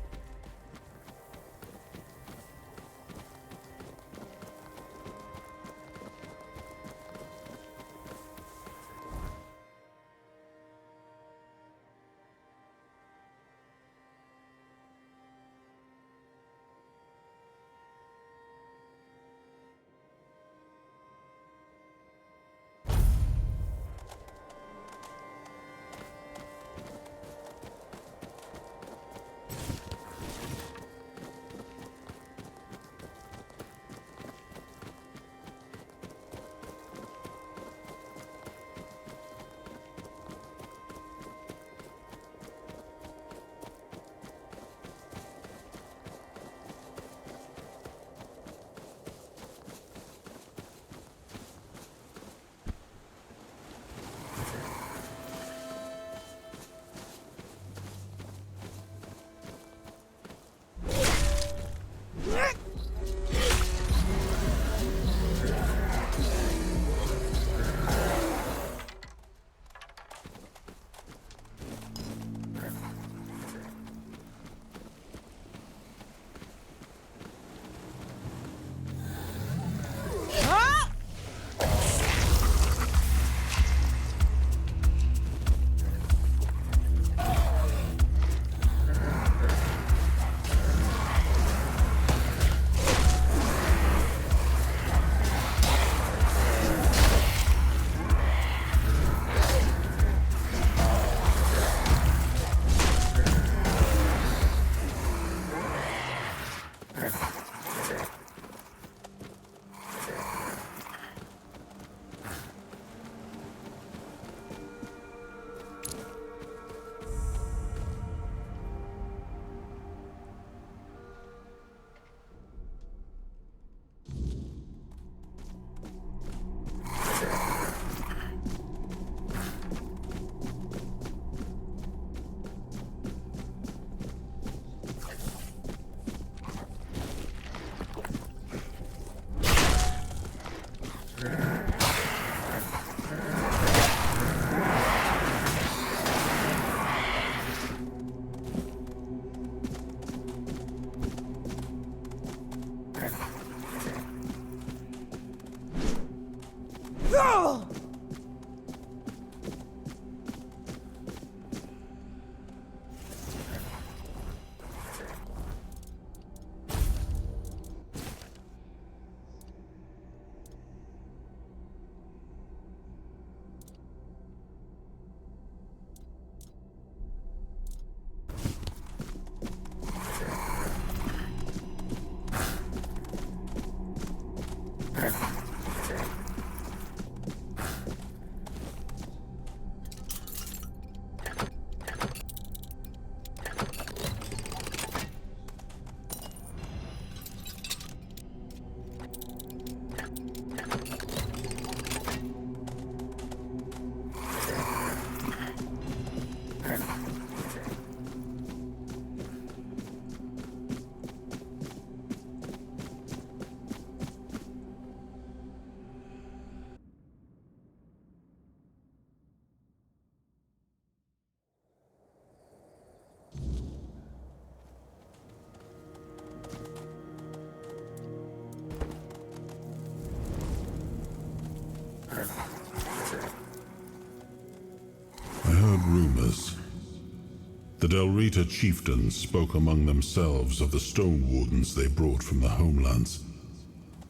E: The Del Rita chieftains spoke among themselves of the stone wardens they brought from the homelands.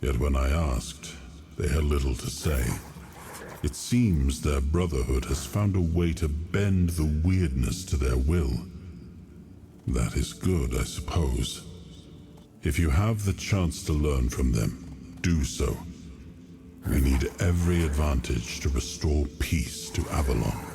E: Yet when I asked, they had little to say. It seems their brotherhood has found a way to bend the weirdness to their will. That is good, I suppose. If you have the chance to learn from them, do so. We need every advantage to restore peace to Avalon.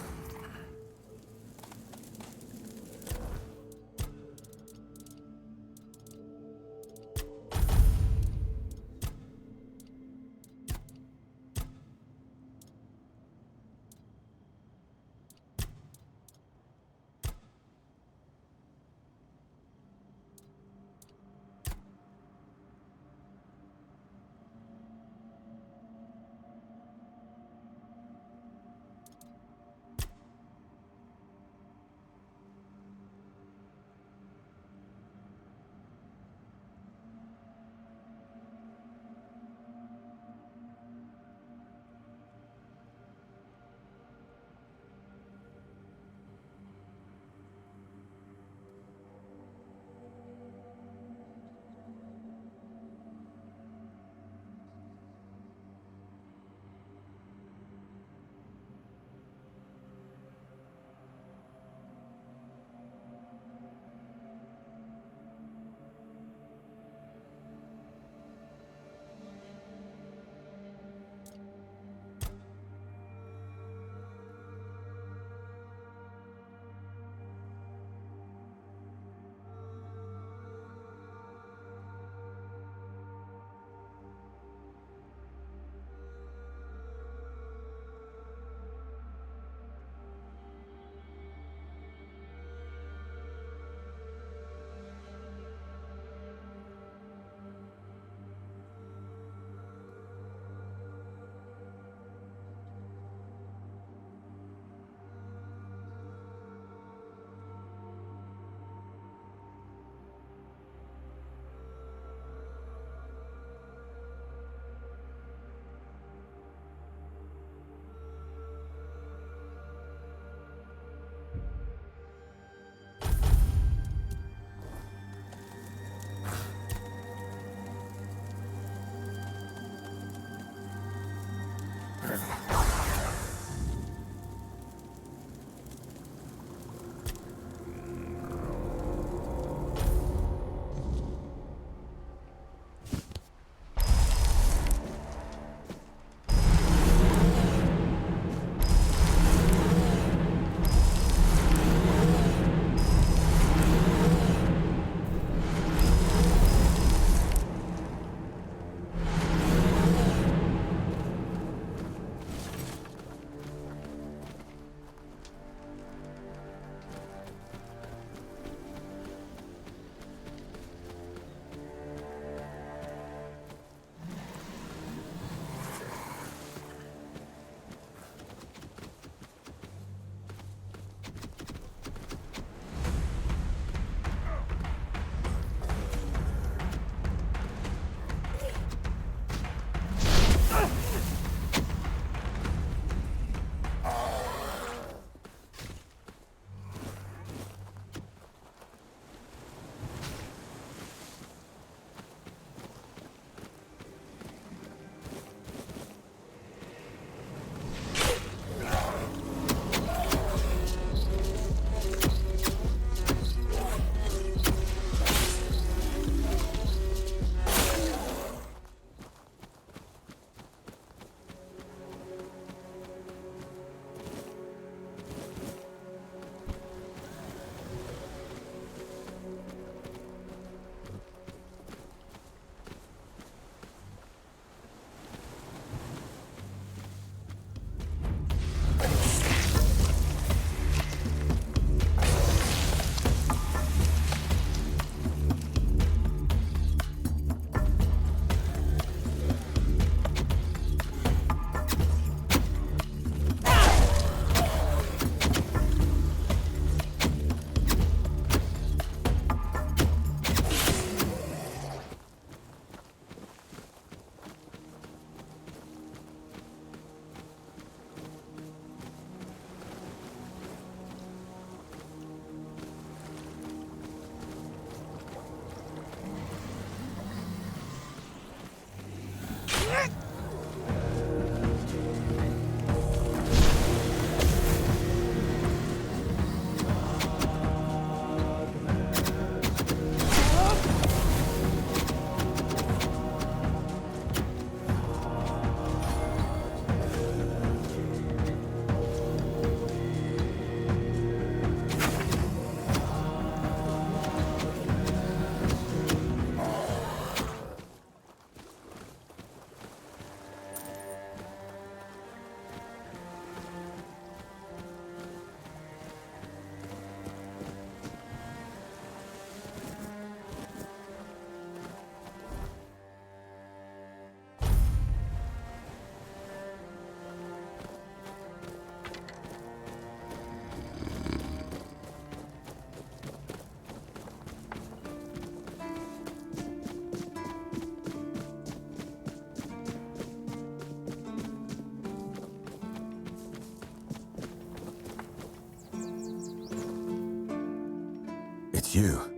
K: You.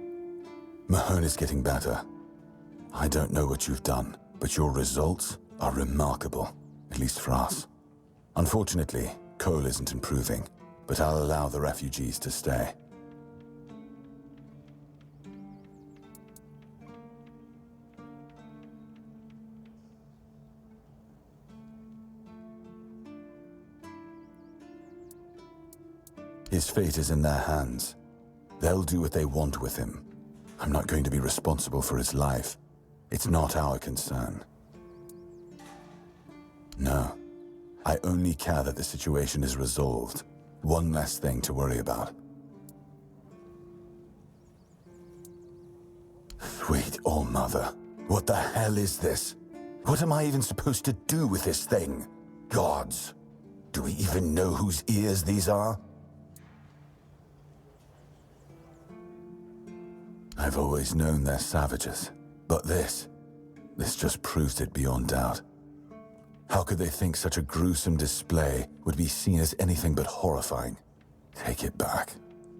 K: Mahone is getting better. I don't know what you've done, but your results are remarkable, at least for us. Unfortunately, Cole isn't improving, but I'll allow the refugees to stay. His fate is in their hands. They'll do what they want with him. I'm not going to be responsible for his life. It's not our concern. No. I only care that the situation is resolved. One less thing to worry about. Sweet All-Mother, what the hell is this? What am I even supposed to do with this thing? Gods, do we even know whose ears these are? I've always known they're savages, but this just proves it beyond doubt. How could they think such a gruesome display would be seen as anything but horrifying? Take it back.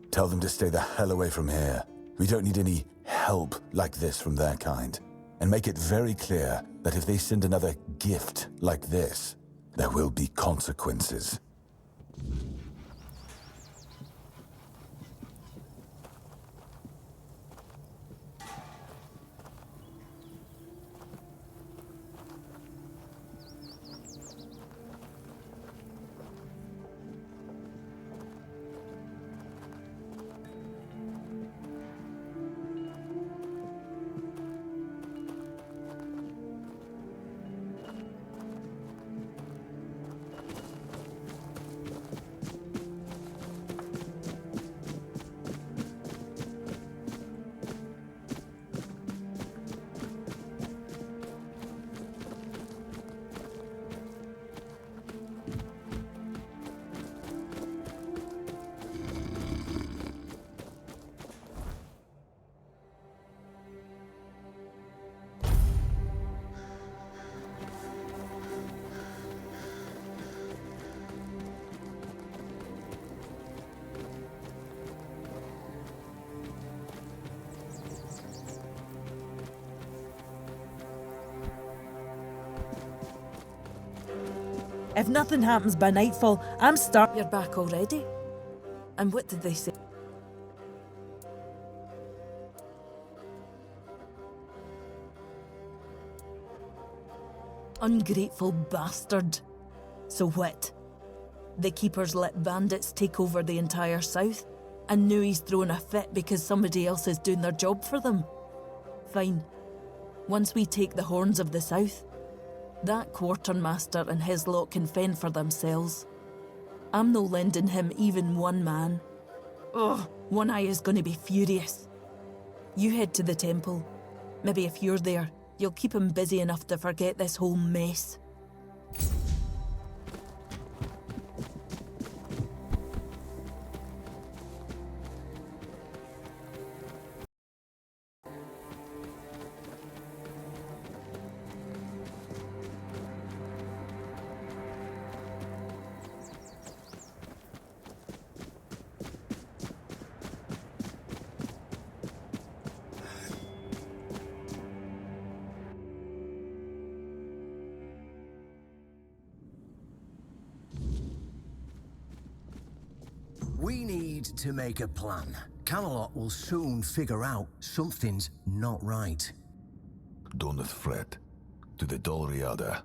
K: Tell them to stay the hell away from here. We don't need any help like this from their kind. And make it very clear that if they send another gift like this, there will be consequences.
J: If nothing happens by nightfall, I'm You're back already? And what did they say? Ungrateful bastard. So what? The Keepers let bandits take over the entire south, and now he's throwing a fit because somebody else is doing their job for them. Fine. Once we take the horns of the south, that quartermaster and his lot can fend for themselves. I'm no lending him even one man. Ugh, One Eye is going to be furious. You head to the temple. Maybe if you're there, you'll keep him busy enough to forget this whole mess.
L: We need to make a plan. Camelot will soon figure out something's not right.
K: Don't fret. To the Dolriada,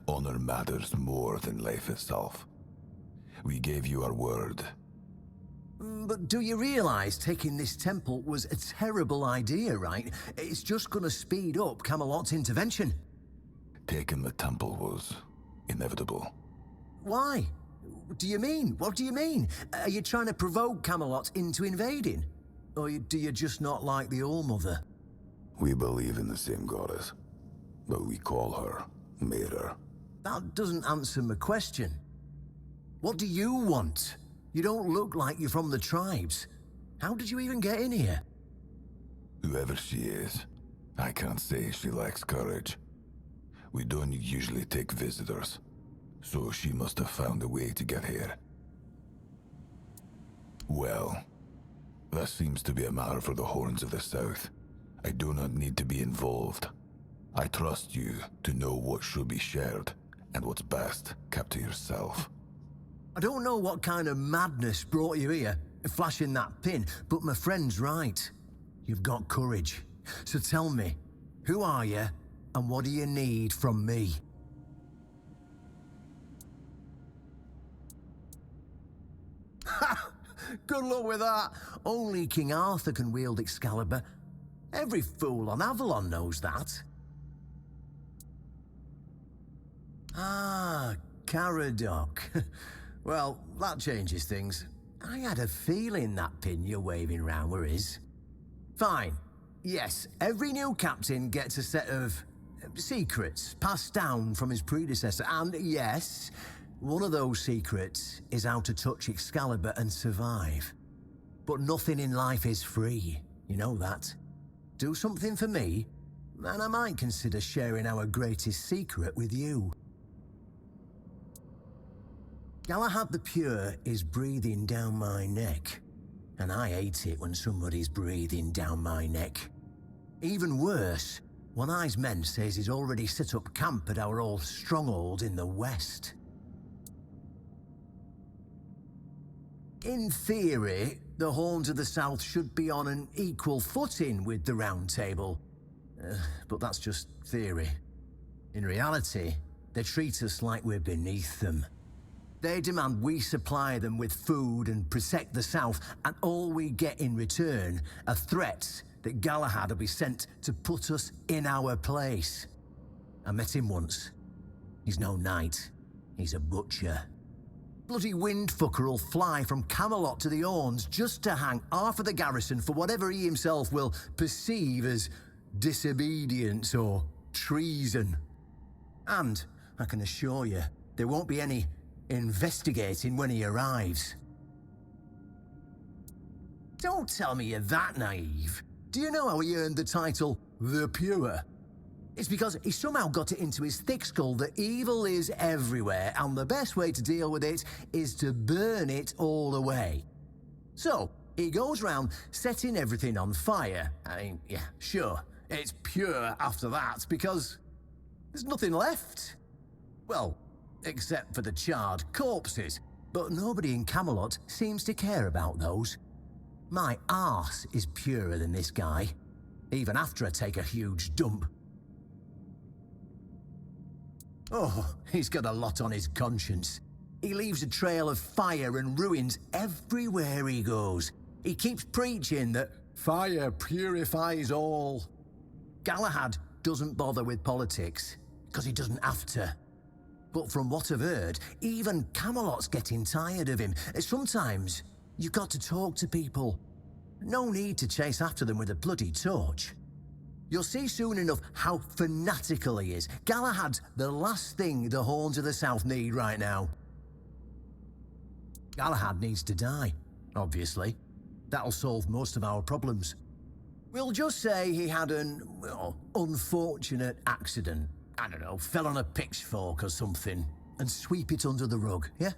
K: honor matters more than life itself. We gave you our word.
L: But do you realize taking this temple was a terrible idea, right? It's just gonna speed up Camelot's intervention.
K: Taking the temple was inevitable.
L: Why? What do you mean? What do you mean? Are you trying to provoke Camelot into invading? Or do you just not like the All-Mother?
K: We believe in the same goddess, but we call her Mera.
L: That doesn't answer my question. What do you want? You don't look like you're from the tribes. How did you even get in here?
K: Whoever she is, I can't say she lacks courage. We don't usually take visitors, so she must have found a way to get here. Well, That seems to be a matter for the Horns of the South. I do not need to be involved. I trust you to know what should be shared, and what's best kept to yourself.
L: I don't know what kind of madness brought you here, flashing that pin, but my friend's right. You've got courage. So tell me, who are you, and what do you need from me? Ha! Good luck with that. Only King Arthur can wield Excalibur. Every fool on Avalon knows that. Ah, Caradoc. Well, that changes things. I had a feeling that pin you're waving around were his. Fine. Yes, every new captain gets a set of secrets passed down from his predecessor, and yes, one of those secrets is how to touch Excalibur and survive. But nothing in life is free, you know that. Do something for me, and I might consider sharing our greatest secret with you. Galahad the Pure is breathing down my neck, and I hate it when somebody's breathing down my neck. Even worse, One Eye's men says he's already set up camp at our old stronghold in the west. In theory, the Horns of the South should be on an equal footing with the Round Table. But that's just theory. In reality, they treat us like we're beneath them. They demand we supply them with food and protect the South, and all we get in return are threats that Galahad will be sent to put us in our place. I met him once. He's no knight. He's a butcher. Bloody windfucker will fly from Camelot to the Horns just to hang half of the garrison for whatever he himself will perceive as disobedience or treason. And, I can assure you, there won't be any investigating when he arrives. Don't tell me you're that naive. Do you know how he earned the title, The Pure? It's because he somehow got it into his thick skull that evil is everywhere, and the best way to deal with it is to burn it all away. So, he goes round setting everything on fire. I mean, yeah, sure, it's pure after that, because there's nothing left. Well, except for the charred corpses, but nobody in Camelot seems to care about those. My arse is purer than this guy, even after I take a huge dump. Oh, he's got a lot on his conscience. He leaves a trail of fire and ruins everywhere he goes. He keeps preaching that fire purifies all. Galahad doesn't bother with politics, because he doesn't have to. But from what I've heard, even Camelot's getting tired of him. Sometimes, you've got to talk to people. No need to chase after them with a bloody torch. You'll see soon enough how fanatical he is. Galahad's the last thing the Horns of the South need right now. Galahad needs to die, obviously. That'll solve most of our problems. We'll just say he had an, well, unfortunate accident. I don't know, fell on a pitchfork or something, and sweep it under the rug, yeah?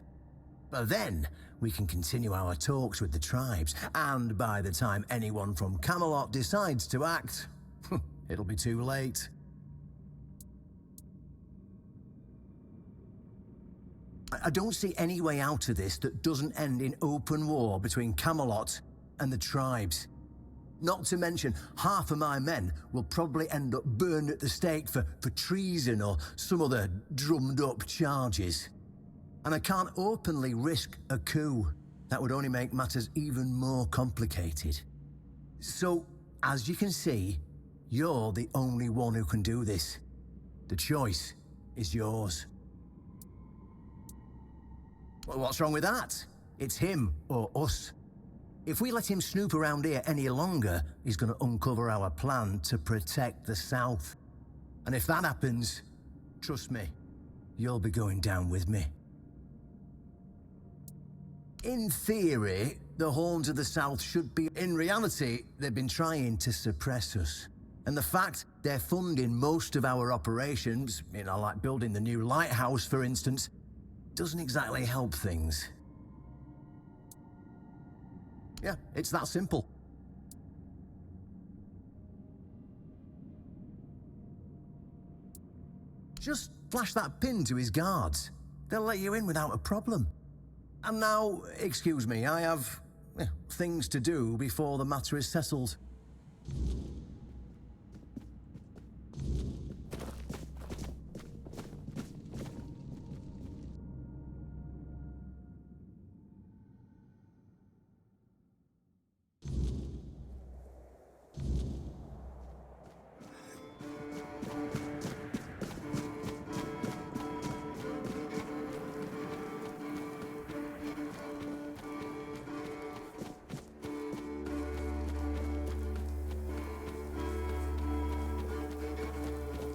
L: But then, we can continue our talks with the tribes, and by the time anyone from Camelot decides to act, it'll be too late. I don't see any way out of this that doesn't end in open war between Camelot and the tribes. Not to mention, half of my men will probably end up burned at the stake for treason or some other drummed-up charges. And I can't openly risk a coup. That would only make matters even more complicated. So, as you can see, you're the only one who can do this. The choice is yours. Well, what's wrong with that? It's him or us. If we let him snoop around here any longer, he's going to uncover our plan to protect the South. And if that happens, trust me, you'll be going down with me. In theory, the Horns of the South should be... In reality, they've been trying to suppress us. And the fact they're funding most of our operations, you know, like building the new lighthouse, for instance, doesn't exactly help things. Yeah, it's that simple. Just flash that pin to his guards. They'll let you in without a problem. And now, excuse me, I have things to do before the matter is settled.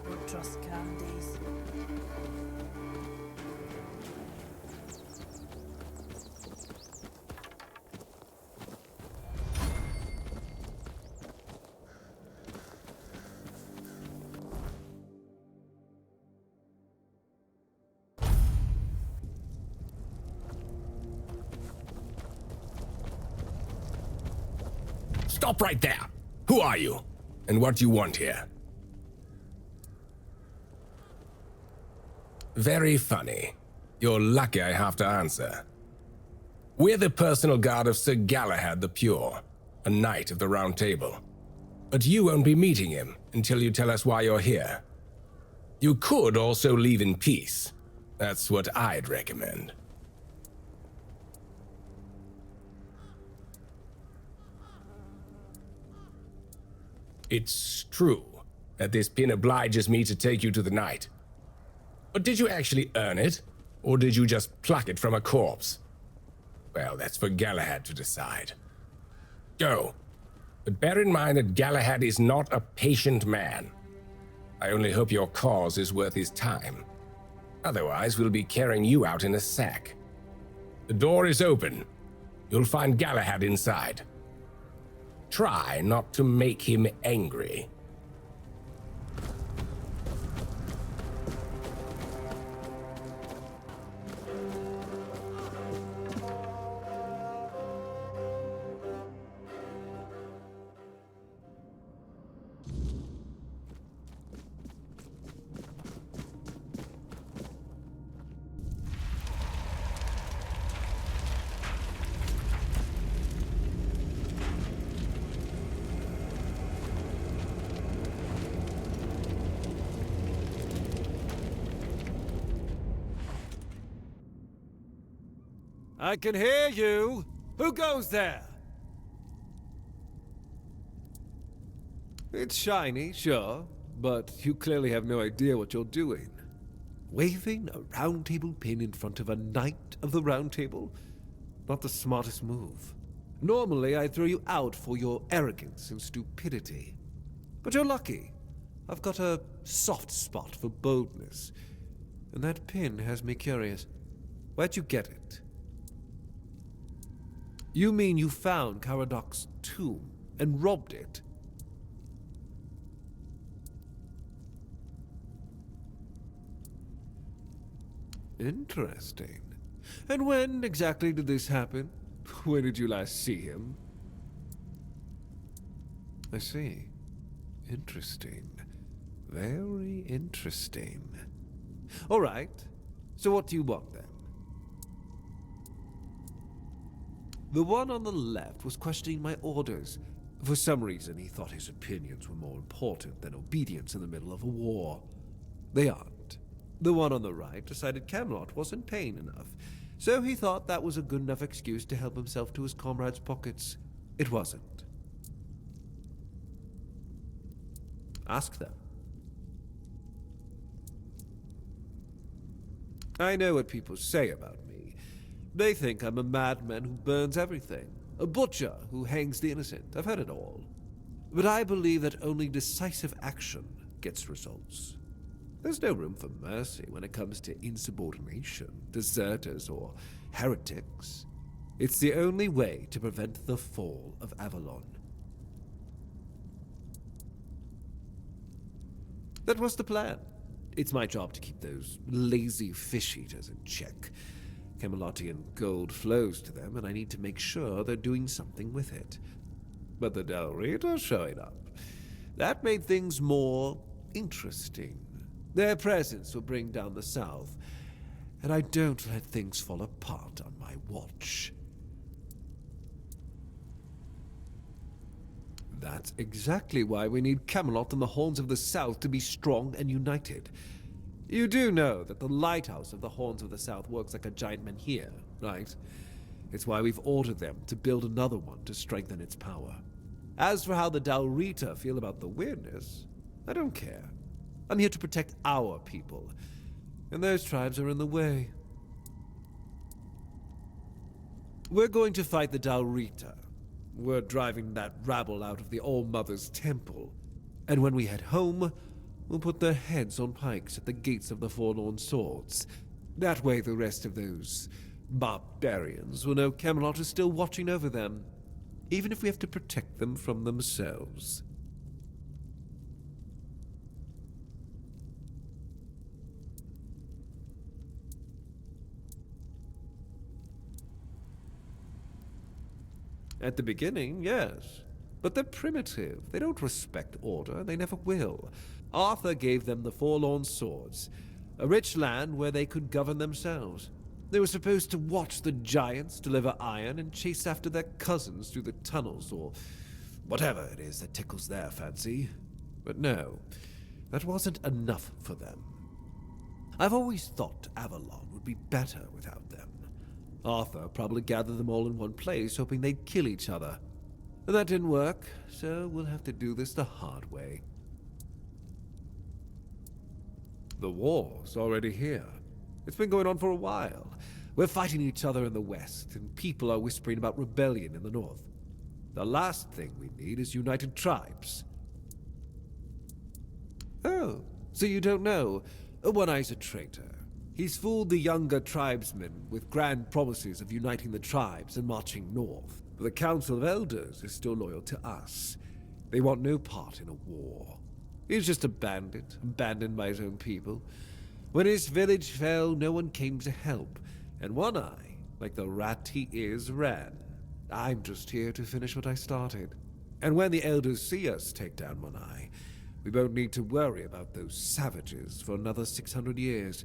J: Don't trust candies.
M: Stop right there! Who are you? And what do you want here? Very funny. You're lucky I have to answer. We're the personal guard of Sir Galahad the Pure, a knight of the Round Table. But you won't be meeting him until you tell us why you're here. You could also leave in peace. That's what I'd recommend. It's true that this pin obliges me to take you to the knight. But did you actually earn it, or did you just pluck it from a corpse? Well, that's for Galahad to decide. Go. But bear in mind that Galahad is not a patient man. I only hope your cause is worth his time. Otherwise, we'll be carrying you out in a sack. The door is open. You'll find Galahad inside. Try not to make him angry.
B: I can hear you! Who goes there? It's shiny, sure, but you clearly have no idea what you're doing. Waving a round table pin in front of a knight of the Round Table? Not the smartest move. Normally, I'd throw you out for your arrogance and stupidity. But you're lucky. I've got a soft spot for boldness. And that pin has me curious. Where'd you get it? You mean you found Caradoc's tomb and robbed it? Interesting. And when exactly did this happen? Where did you last see him? I see. Interesting. Very interesting. All right. So what do you want then? The one on the left was questioning my orders. For some reason, he thought his opinions were more important than obedience in the middle of a war. They aren't. The one on the right decided Camelot wasn't paying enough, so he thought that was a good enough excuse to help himself to his comrades' pockets. It wasn't. Ask them. I know what people say about me. They think I'm a madman who burns everything, a butcher who hangs the innocent. I've heard it all. But I believe that only decisive action gets results. There's no room for mercy when it comes to insubordination, deserters, or heretics. It's the only way to prevent the fall of Avalon. That was the plan. It's my job to keep those lazy fish-eaters in check. Camelotian gold flows to them, and I need to make sure they're doing something with it. But the Dalrita showing up. That made things more interesting. Their presence will bring down the South, and I don't let things fall apart on my watch. That's exactly why we need Camelot and the Horns of the South to be strong and united. You do know that the lighthouse of the Horns of the South works like a giant menhir, right? It's why we've ordered them to build another one to strengthen its power. As for how the Dalrita feel about the weirdness, I don't care. I'm here to protect our people, and those tribes are in the way. We're going to fight the Dalrita. We're driving that rabble out of the All-Mother's temple, and when we head home, we'll put their heads on pikes at the gates of the Forlorn Swords. That way the rest of those barbarians will know Camelot is still watching over them, even if we have to protect them from themselves. At the beginning, yes. But they're primitive. They don't respect order. They never will. Arthur gave them the Forlorn Swords, a rich land where they could govern themselves. They were supposed to watch the giants deliver iron and chase after their cousins through the tunnels, or whatever it is that tickles their fancy. But no, that wasn't enough for them. I've always thought Avalon would be better without them. Arthur probably gathered them all in one place, hoping they'd kill each other. And that didn't work, so we'll have to do this the hard way. The war's already here. It's been going on for a while. We're fighting each other in the west, and people are whispering about rebellion in the north. The last thing we need is united tribes. Oh, so you don't know? One-Eye's a traitor. He's fooled the younger tribesmen with grand promises of uniting the tribes and marching north. But the Council of Elders is still loyal to us. They want no part in a war. He's just a bandit, abandoned by his own people. When his village fell, no one came to help, and One-Eye, like the rat he is, ran. I'm just here to finish what I started. And when the Elders see us take down One-Eye, we won't need to worry about those savages for another 600 years.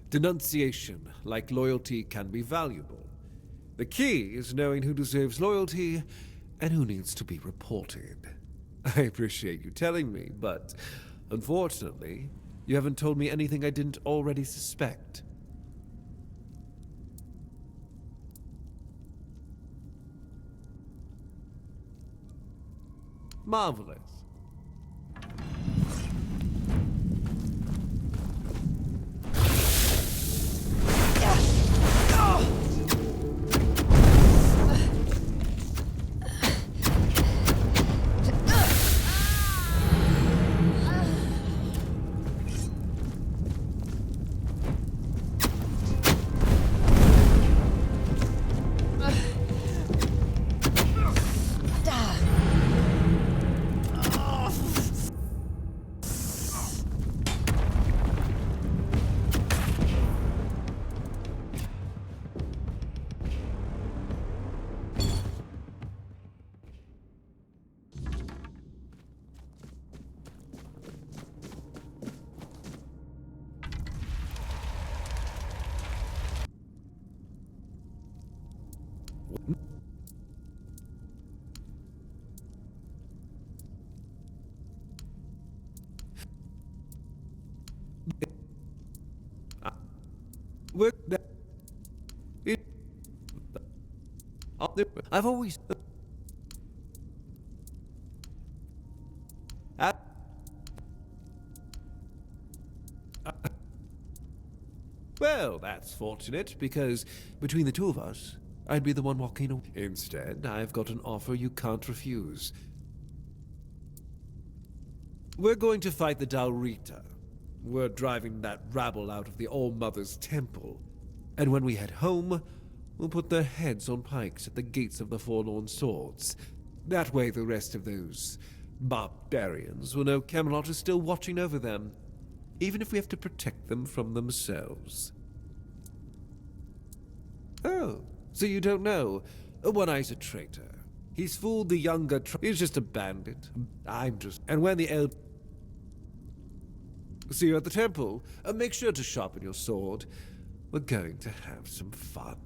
B: Denunciation, like loyalty, can be valuable. The key is knowing who deserves loyalty and who needs to be reported. I appreciate you telling me, but unfortunately, you haven't told me anything I didn't already suspect. Marvelous. I've always... Well, that's fortunate, because between the two of us, I'd be the one walking away. Instead, I've got an offer you can't refuse. We're going to fight the Dalrita. We're driving that rabble out of the All-Mother's temple, and when we head home, we'll put their heads on pikes at the gates of the Forlorn Swords. That way the rest of those barbarians will know Camelot is still watching over them, even if we have to protect them from themselves. Oh, so you don't know? One-Eye's a traitor. He's fooled the younger He's just a bandit. And when the See you at the temple. Make sure to sharpen your sword. We're going to have some fun.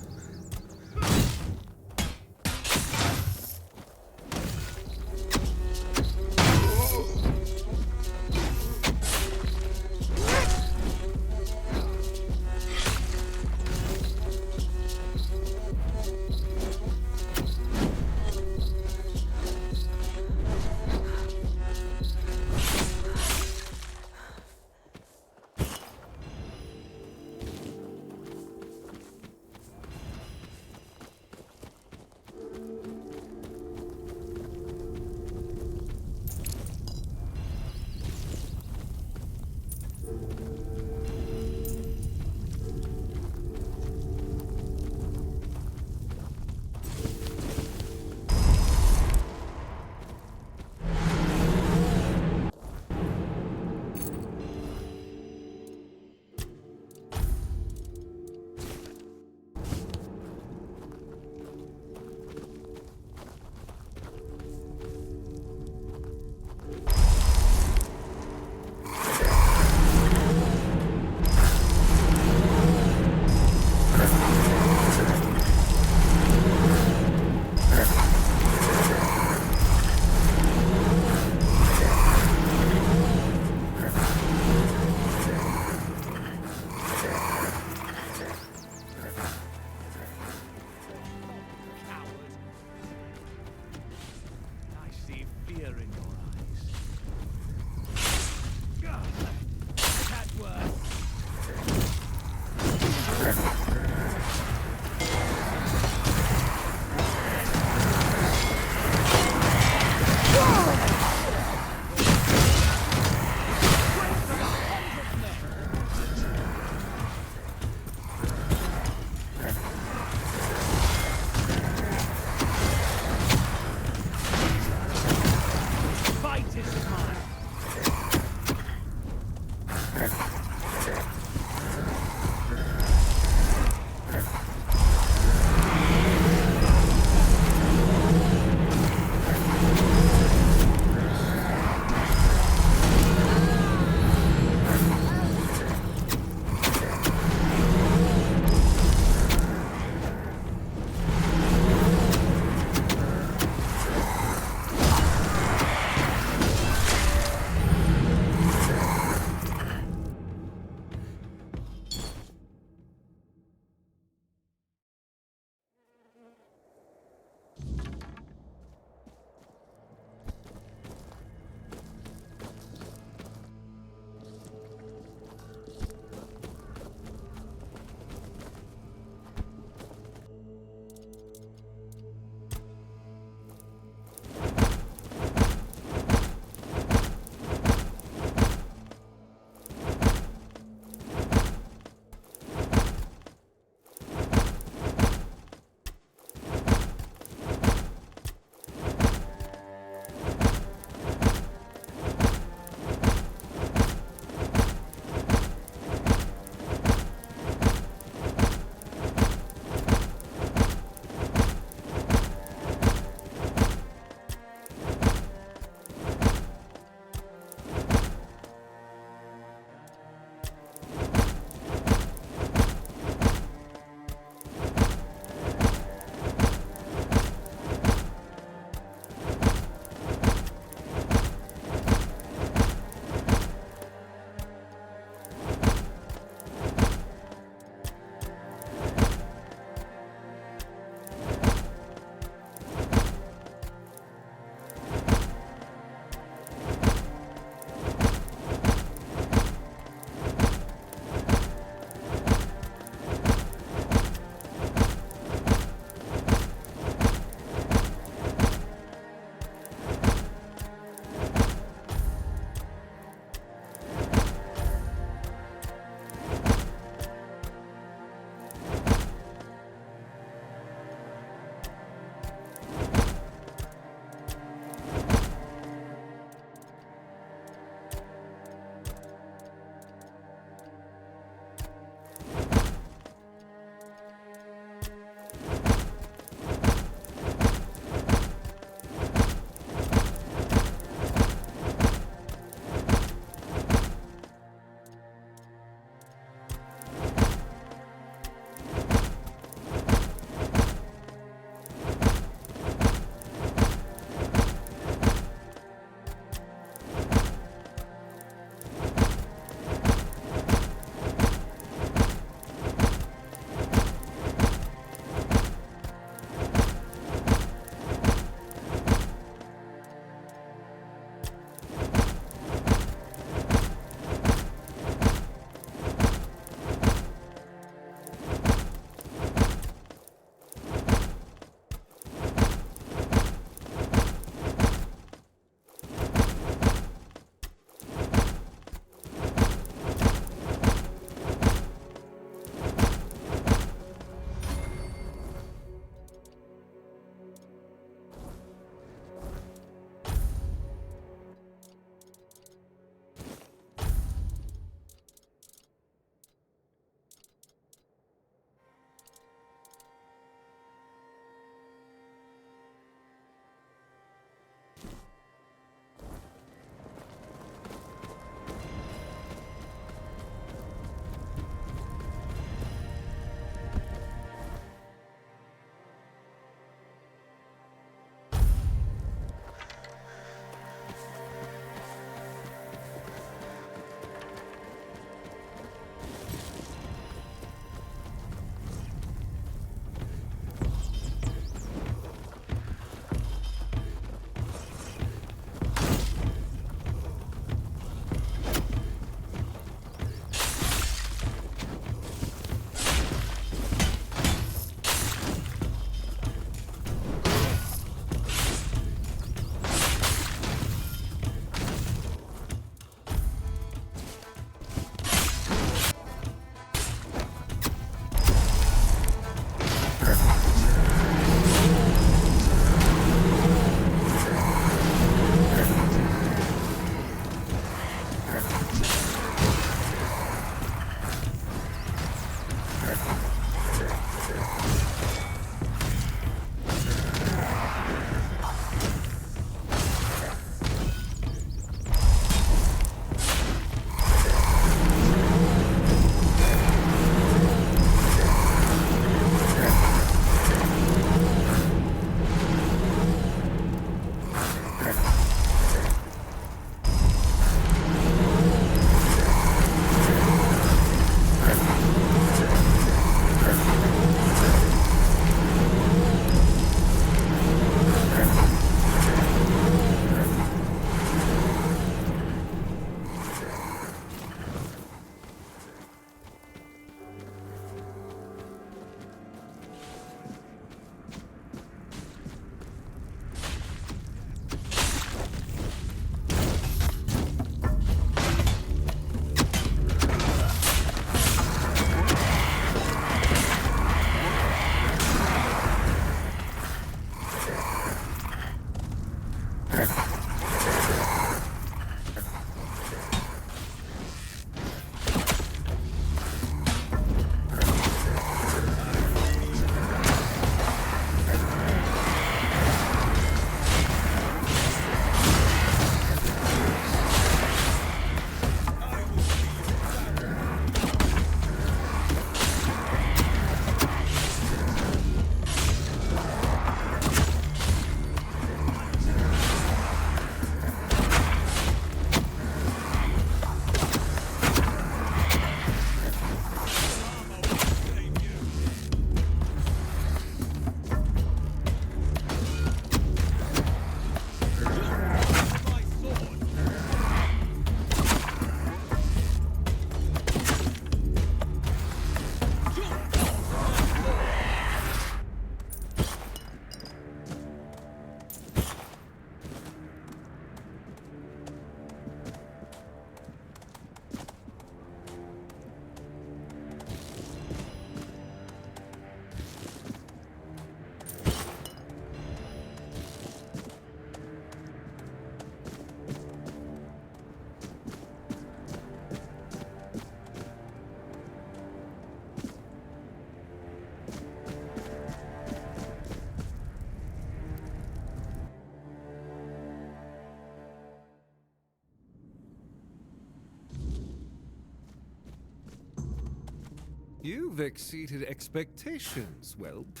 B: You've exceeded expectations, whelp.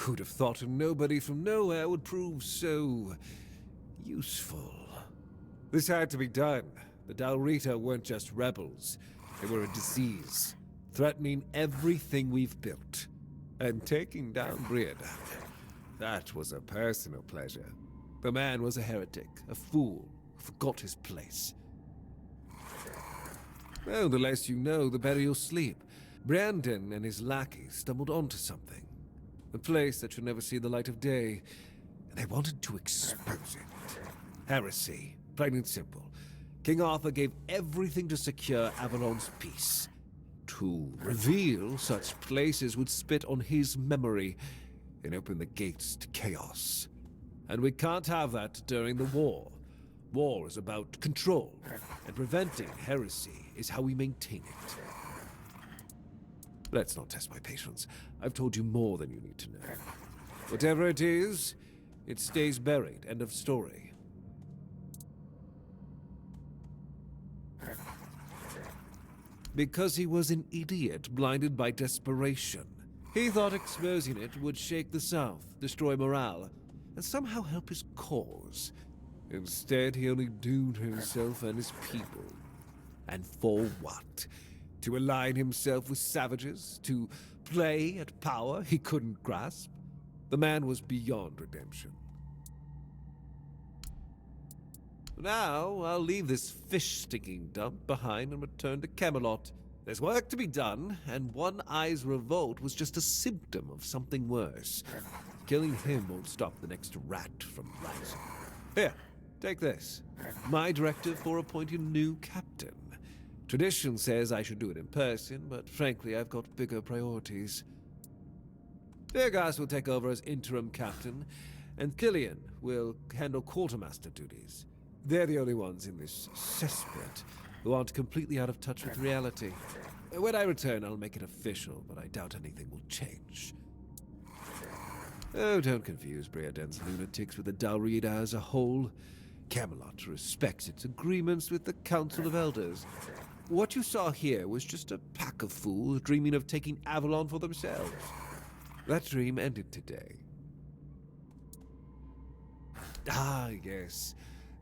B: Who'd have thought a nobody from nowhere would prove so useful? This had to be done. The Dalrita weren't just rebels. They were a disease, threatening everything we've built. And taking down Briadan, that was a personal pleasure. The man was a heretic, a fool, who forgot his place. Well, the less you know, the better you'll sleep. Brandon and his lackeys stumbled onto something. A place that should never see the light of day. And they wanted to expose it. Heresy, plain and simple. King Arthur gave everything to secure Avalon's peace. To reveal such places would spit on his memory and open the gates to chaos. And we can't have that during the war. War is about control, and preventing heresy is how we maintain it. Let's not test my patience. I've told you more than you need to know. Whatever it is, it stays buried. End of story. Because he was an idiot blinded by desperation. He thought exposing it would shake the South, destroy morale, and somehow help his cause. Instead, he only doomed himself and his people. And for what? To align himself with savages? To play at power he couldn't grasp? The man was beyond redemption. Now, I'll leave this fish-stinking dump behind and return to Camelot. There's work to be done, and One Eye's revolt was just a symptom of something worse. Killing him won't stop the next rat from rising. Here, take this. My directive for appointing new captain. Tradition says I should do it in person, but frankly, I've got bigger priorities. Virgas will take over as interim captain, and Killian will handle quartermaster duties. They're the only ones in this cesspit who aren't completely out of touch with reality. When I return, I'll make it official, but I doubt anything will change. Oh, don't confuse Briaden's lunatics with the Dalrida as a whole. Camelot respects its agreements with the Council of Elders. What you saw here was just a pack of fools dreaming of taking Avalon for themselves. That dream ended today. Ah, yes.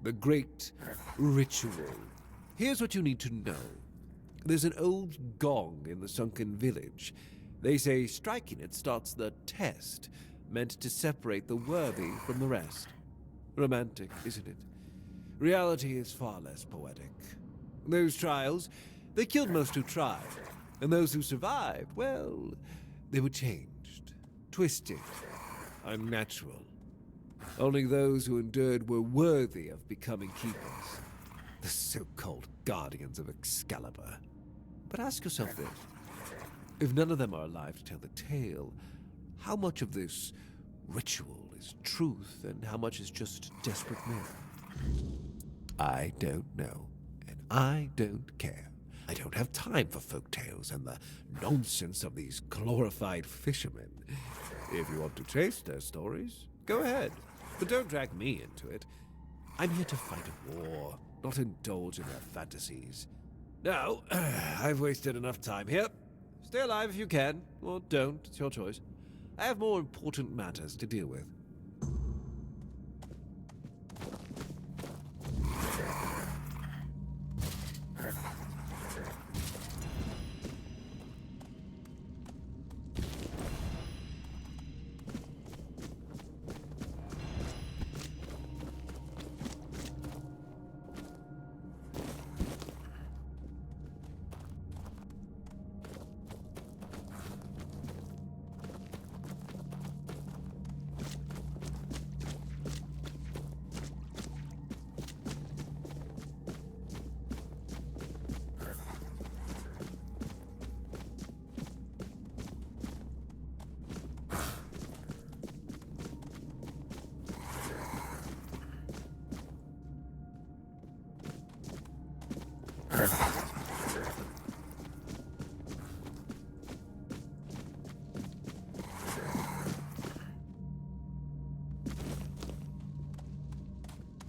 B: The great ritual. Here's what you need to know. There's an old gong in the sunken village. They say striking it starts the test, meant to separate the worthy from the rest. Romantic, isn't it? Reality is far less poetic. Those trials, they killed most who tried. And those who survived, well, they were changed, twisted, unnatural. Only those who endured were worthy of becoming keepers. The so-called guardians of Excalibur. But ask yourself this. If none of them are alive to tell the tale, how much of this ritual is truth and how much is just desperate myth? I don't know, and I don't care. I don't have time for folktales and the nonsense of these glorified fishermen. If you want to chase their stories, go ahead. But don't drag me into it. I'm here to fight a war, not indulge in their fantasies. Now, I've wasted enough time here. Stay alive if you can, or don't, it's your choice. I have more important matters to deal with.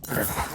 K: Perfect.